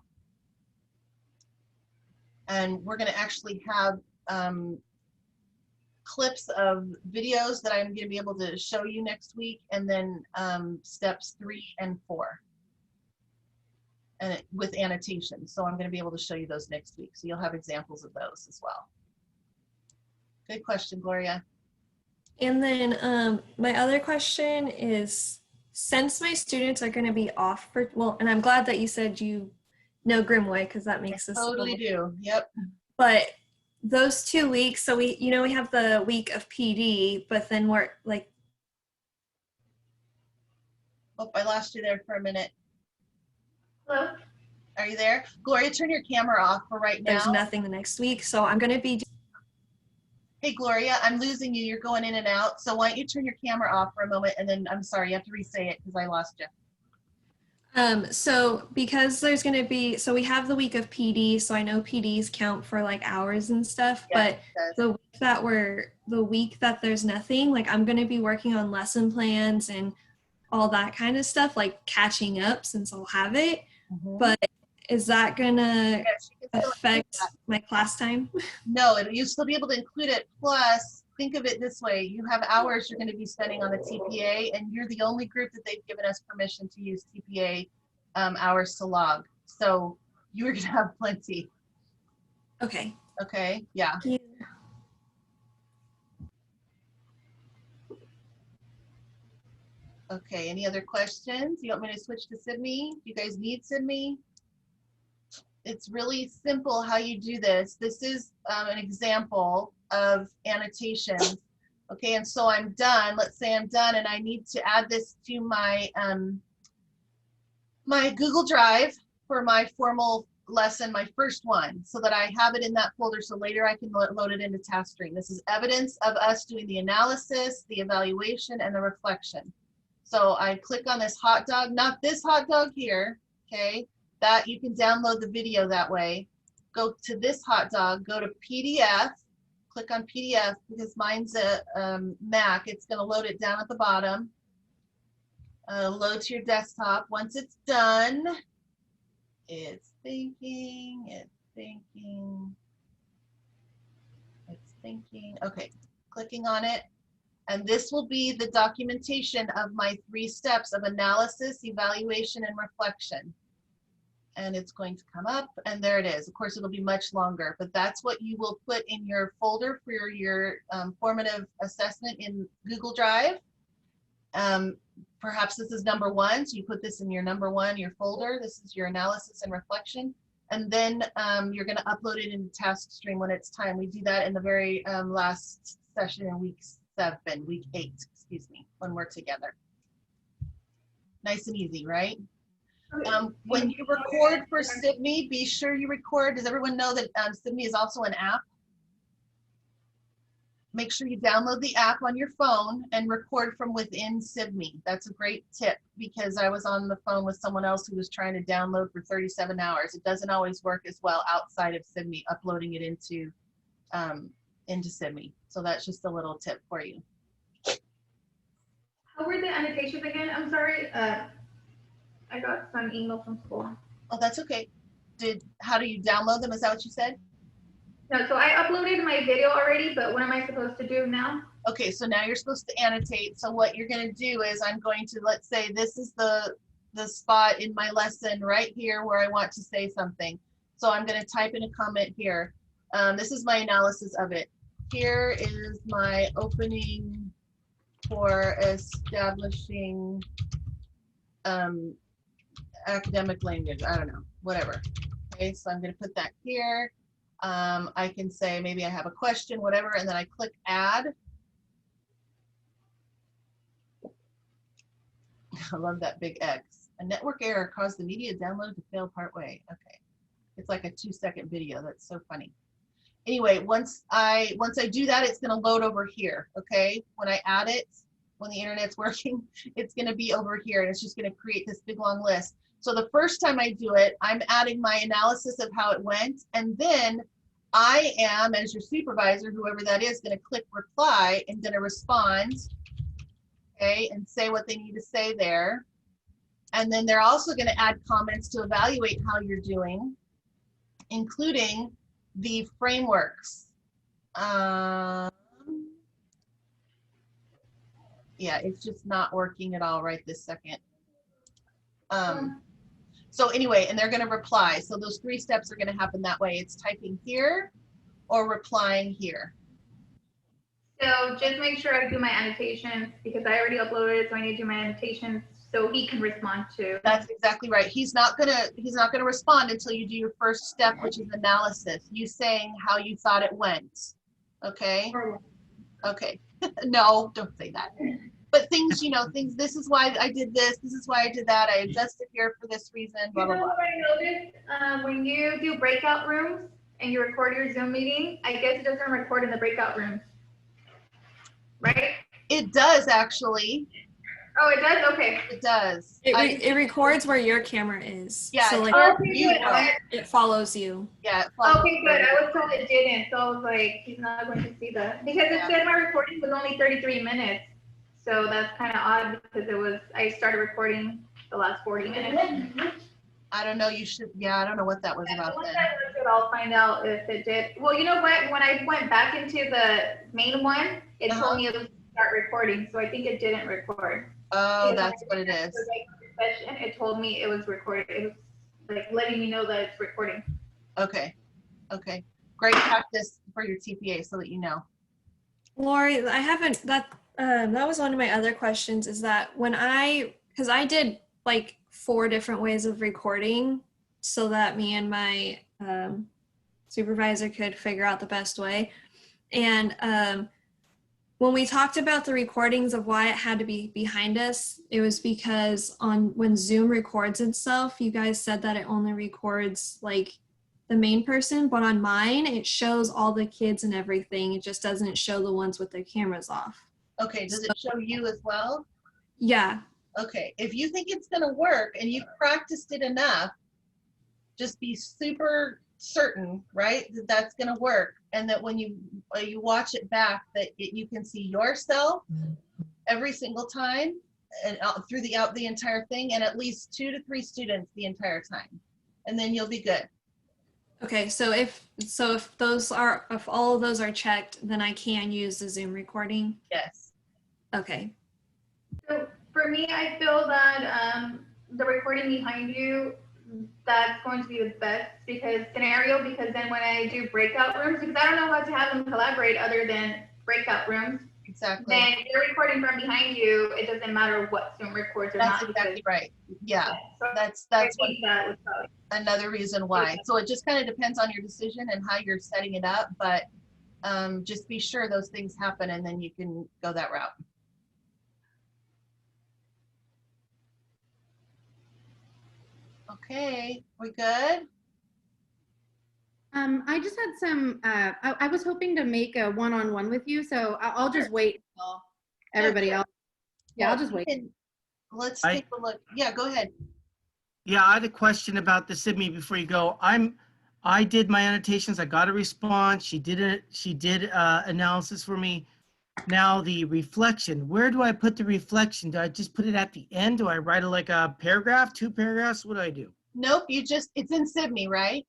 And we're gonna actually have clips of videos that I'm gonna be able to show you next week, and then steps 3 and 4. And with annotations. So I'm gonna be able to show you those next week. So you'll have examples of those as well. Good question, Gloria. And then my other question is, since my students are going to be off for, well, and I'm glad that you said you know Grimway, because that makes us totally do. Yep. But those 2 weeks, so we have the week of PD, but then we're like, oh, I lost you there for a minute. Hello? Are you there? Gloria, turn your camera off for right now. There's nothing the next week, so I'm going to be. Hey, Gloria, I'm losing you. You're going in and out. So why don't you turn your camera off for a moment, and then, I'm sorry, you have to re-say it because I lost you. So because there's going to be, so we have the week of PD, so I know PDs count for like hours and stuff, but the week that there's nothing, like I'm going to be working on lesson plans and all that kind of stuff, like catching up since I'll have it. But is that going to affect my class time? No, you'll still be able to include it. Plus, think of it this way. You have hours you're going to be spending on the TPA, and you're the only group that they've given us permission to use TPA hours to log. So you're going to have plenty. Okay. Okay, yeah. Thank you. Okay, any other questions? You want me to switch to SIDME? Do you guys need SIDME? It's really simple how you do this. This is an example of annotations. Okay, and so I'm done. Let's say I'm done and I need to add this to my my Google Drive for my formal lesson, my first one, so that I have it in that folder so later I can load it into TaskStream. This is evidence of us doing the analysis, the evaluation, and the reflection. So I click on this hot dog, not this hot dog here, okay? That you can download the video that way. Go to this hot dog, go to PDF, click on PDF because mine's a Mac. It's gonna load it down at the bottom. Load to your desktop. Once it's done, it's thinking, it's thinking, it's thinking. Okay, clicking on it. And this will be the documentation of my 3 steps of analysis, evaluation, and reflection. And it's going to come up, and there it is. Of course, it'll be much longer, but that's what you will put in your folder for your formative assessment in Google Drive. Perhaps this is number 1, so you put this in your number 1, your folder. This is your analysis and reflection. And then you're going to upload it into TaskStream when it's time. We do that in the very last session in week 8, excuse me, when we're together. Nice and easy, right? When you record for SIDME, be sure you record. Does everyone know that SIDME is also an app? Make sure you download the app on your phone and record from within SIDME. That's a great tip because I was on the phone with someone else who was trying to download for 37 hours. It doesn't always work as well outside of SIDME, uploading it into SIDME. So that's just a little tip for you. How were the annotations again? I'm sorry. I got some email from school. Oh, that's okay. How do you download them? Is that what you said? No, so I uploaded my video already, but what am I supposed to do now? Okay, so now you're supposed to annotate. So what you're going to do is I'm going to, let's say this is the spot in my lesson right here where I want to say something. So I'm going to type in a comment here. This is my analysis of it. Here is my opening for establishing academic language. I don't know, whatever. Okay, so I'm going to put that here. I can say maybe I have a question, whatever, and then I click add. I love that big X. A network error caused the media download to fail partway. Okay, it's like a 2-second video. That's so funny. Anyway, once I do that, it's going to load over here. Okay, when I add it, when the internet's working, it's going to be over here, and it's just going to create this big long list. So the first time I do it, I'm adding my analysis of how it went, and then I am, as your supervisor, whoever that is, going to click reply and going to respond, okay, and say what they need to say there. And then they're also going to add comments to evaluate how you're doing, including the frameworks. Yeah, it's just not working at all right this second. So anyway, and they're going to reply. So those 3 steps are going to happen that way. It's typing here or replying here. So just make sure I do my annotations because I already uploaded it, so I need to do my annotations so he can respond to. That's exactly right. He's not gonna respond until you do your first step, which is analysis. You saying how you thought it went. Okay. Okay. No, don't say that. But things, you know, things. This is why I did this. This is why I did that. I adjusted here for this reason. Blah blah blah. What I noticed when you do breakout rooms and you record your Zoom meeting, I guess it doesn't record in the breakout rooms, right? It does actually. Oh, it does? Okay. It does. It records where your camera is. Yeah, So like it follows you. Yeah. It follows Okay, good. I was told it didn't, so I was like, he's not going to see that because it said my recording was only 33 minutes. So that's kind of odd because I started recording the last 40 minutes. I don't know. You should. Yeah, I don't know what that was about Once then. I look it, I'll find out if it did. Well, you know what? When I went back into the main one, it told me it was start recording. So I think it didn't record. Oh, that's what it is. Session, it told me it was recorded. It was like letting me know that it's recording. Okay. Okay. Great practice for your TPA so that you know. Lori, I haven't, that was one of my other questions is that because I did like 4 different ways of recording so that me and my supervisor could figure out the best way. And when we talked about the recordings of why it had to be behind us, it was because when Zoom records itself, you guys said that it only records like the main person, but on mine, it shows all the kids and everything. It just doesn't show the ones with their cameras off. Okay, does it show you as well? Yeah. Okay, if you think it's gonna work and you've practiced it enough, just be super certain, right, that that's gonna work, and that when you watch it back, that you can see yourself every single time and through the entire thing, and at least 2 to 3 students the entire time, and then you'll be good. Okay, so if all of those are checked, then I can use the Zoom recording? Yes. Okay. So for me, I feel that the recording behind you, that's going to be the best because then when I do breakout rooms, because I don't know how to have them collaborate other than breakout rooms. Exactly. Then if they're recording from behind you, it doesn't matter what Zoom records or not. That's exactly right. Yeah, so that's another reason why. So it just kind of depends on your decision and how you're setting it up, but just be sure those things happen and then you can go that route. Okay, we good? I just had some, I was hoping to make a one-on-one with you, so I'll just wait until everybody else. Yeah, I'll just wait. Let's take a look. Yeah, go ahead. Yeah, I had a question about the Sydney before you go. I did my annotations. I got a response. She did analysis for me. Now the reflection, where do I put the reflection? Do I just put it at the end? Do I write it like a paragraph, 2 paragraphs? What do I do? Nope, it's in Sydney, right?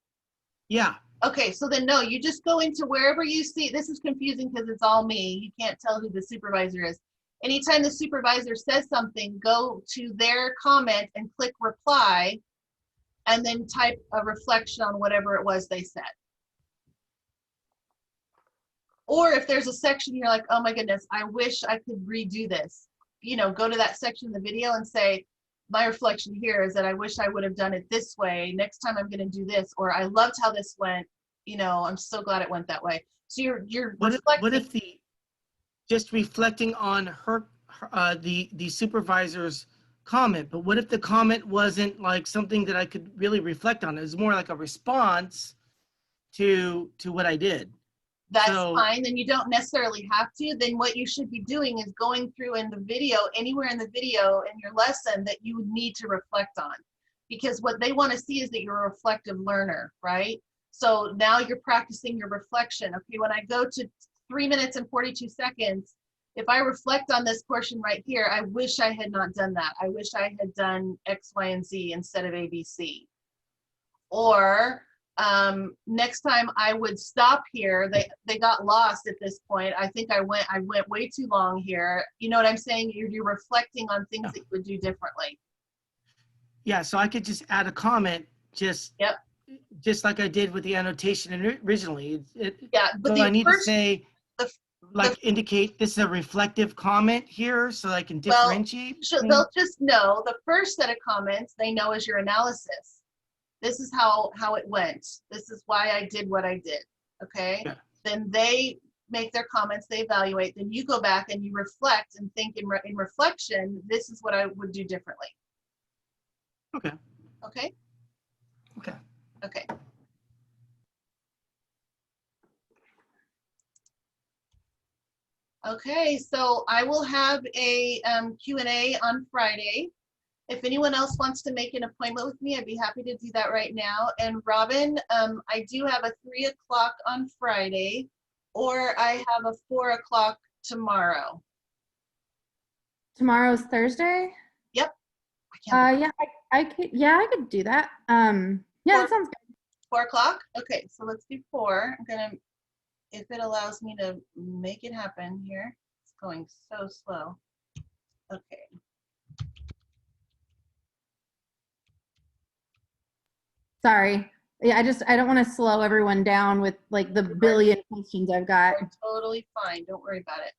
Yeah. Okay, so then no, you just go into wherever you see, this is confusing because it's all me. You can't tell who the supervisor is. Anytime the supervisor says something, go to their comment and click reply, and then type a reflection on whatever it was they said. Or if there's a section you're like, oh my goodness, I wish I could redo this. Go to that section in the video and say, my reflection here is that I wish I would have done it this way. Next time I'm going to do this, or I loved how this went. I'm so glad it went that way. So you're reflecting. What if just reflecting on the supervisor's comment, but what if the comment wasn't like something that I could really reflect on? It was more like a response to what I did. That's fine. Then you don't necessarily have to. Then what you should be doing is going through in the video, anywhere in the video in your lesson that you would need to reflect on. Because what they want to see is that you're a reflective learner, right? So now you're practicing your reflection. Okay, when I go to 3 minutes and 42 seconds, if I reflect on this portion right here, I wish I had not done that. I wish I had done X, Y, and Z instead of A, B, C. Or next time I would stop here. They got lost at this point. I think I went way too long here. You know what I'm saying? You're reflecting on things that you would do differently. Yeah, so I could just add a comment, just like I did with the annotation originally. But I need to say, indicate this is a reflective comment here so I can differentiate. Well, they'll just know the first set of comments they know is your analysis. This is how it went. This is why I did what I did. Okay. Yeah. Then they make their comments, they evaluate. Then you go back and you reflect and think in reflection, this is what I would do differently. Okay. Okay. Okay. Okay. Okay, so I will have a Q&A on Friday. If anyone else wants to make an appointment with me, I'd be happy to do that right now. And Robin, I do have a 3 o'clock on Friday, or I have a 4 o'clock tomorrow. Tomorrow's Thursday? Yep. Yeah, I could do that. Yeah, that sounds good. 4 o'clock? Okay, so let's do 4. I'm gonna, if it allows me to make it happen here. It's going so slow. Okay. Sorry. Yeah, I don't want to slow everyone down with like the billion questions I've got. You're totally fine. Don't worry about it.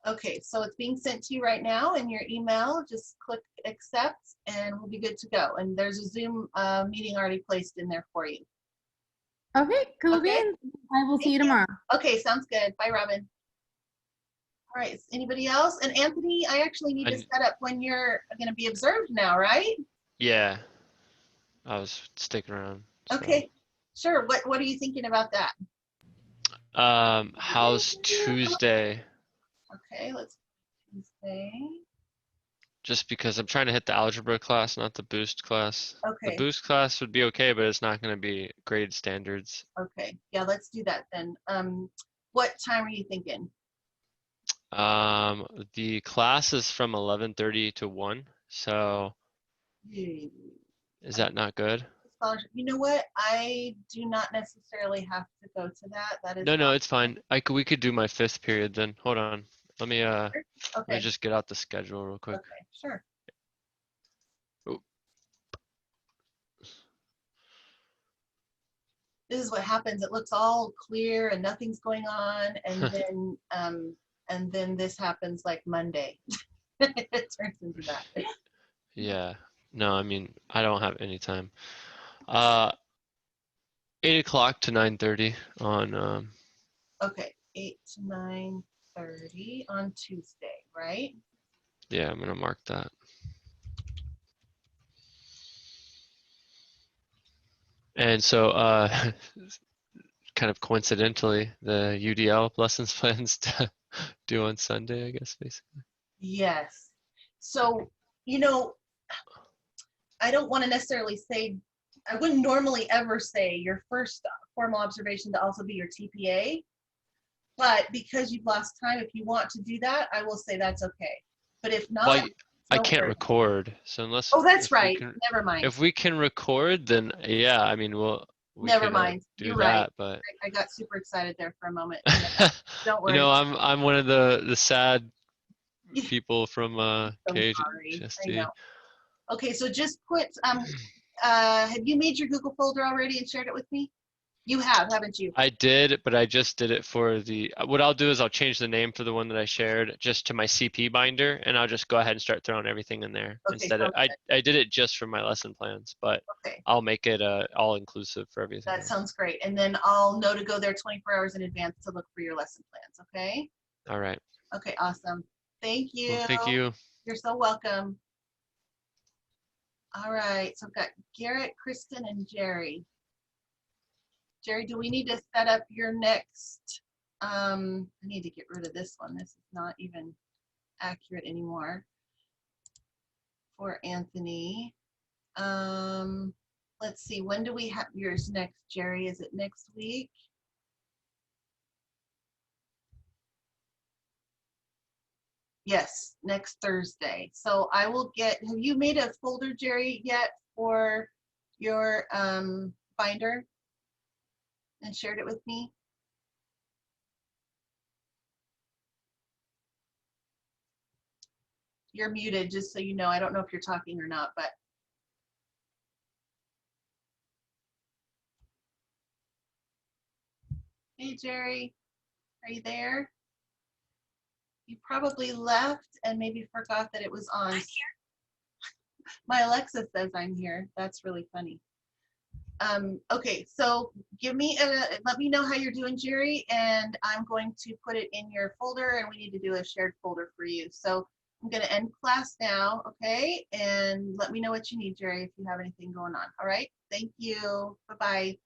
Okay, so it's being sent to you right now in your email. Just click accept and we'll be good to go. And there's a Zoom meeting already placed in there for you. Okay, cool Okay. beans. I will see you tomorrow. Okay, sounds good. Bye, Robin. All right, anybody else? And Anthony, I actually need to set up when you're going to be observed now, right? Yeah, I was sticking around. So. Okay, sure. What are you thinking about that? How's Tuesday? Okay, let's Tuesday. Just because I'm trying to hit the algebra class, not the boost class. Okay. The boost class would be okay, but it's not going to be grade standards. Okay, yeah, let's do that then. What time are you thinking? The class is from 11:30 to 1, so is that not good? You know what? I do not necessarily have to go to that. That is No, it's fine. We could do my 5th period then. Hold on. Let me let me okay. just get out the schedule real quick. Okay, sure. Oh. This is what happens. It looks all clear and nothing's going on, and then this happens like Monday. It turns into that. Yeah. No, I mean, I don't have any time. 8 o'clock to 9:30 on Okay, 8 to 9:30 on Tuesday, right? yeah, I'm gonna mark that. And so kind of coincidentally, the UDL lessons plans to do on Sunday, I guess, basically. Yes. So, you know, I don't want to necessarily say, I wouldn't normally ever say your first formal observation to also be your TPA, but because you've lost time, if you want to do that, I will say that's okay. But if not, well, I can't record, so unless. Oh, that's right. Never mind. If we can record, then yeah, I mean, we never could, mind. do You're that, right. But I got super excited there for a moment. Don't worry. you know, I'm one of the sad people from KHSD. I know. Okay, so just put have you made your Google folder already and shared it with me? You have, haven't you? I did, but I just did it for the, what I'll do is I'll change the name for the one that I shared just to my CP binder, and I'll just go ahead and start throwing everything in there. Okay, instead of, I did it just for my lesson plans, but okay. I'll make it all inclusive for everything. That sounds great. And then I'll know to go there 24 hours in advance to look for your lesson plans, okay? All right. Okay, awesome. Thank you. Well, thank you. You're so welcome. All right, so I've got Garrett, Kristen, and Jerry. Jerry, do we need to set up your next, I need to get rid of this one. This is not even accurate anymore for Anthony. Let's see, when do we have yours next, Jerry? Is it next week? Yes, next Thursday. So I will get, have you made a folder, Jerry, yet for your binder and shared it with me? You're muted, just so you know. I don't know if you're talking or not, but. Hey, Jerry, are you there? You probably left and maybe forgot that it was on. I'm here. My Alexa says I'm here. That's really funny. Okay, so let me know how you're doing, Jerry, and I'm going to put it in your folder, and we need to do a shared folder for you. So I'm going to end class now, okay? And let me know what you need, Jerry, if you have anything going on. All right? Thank you. Bye-bye.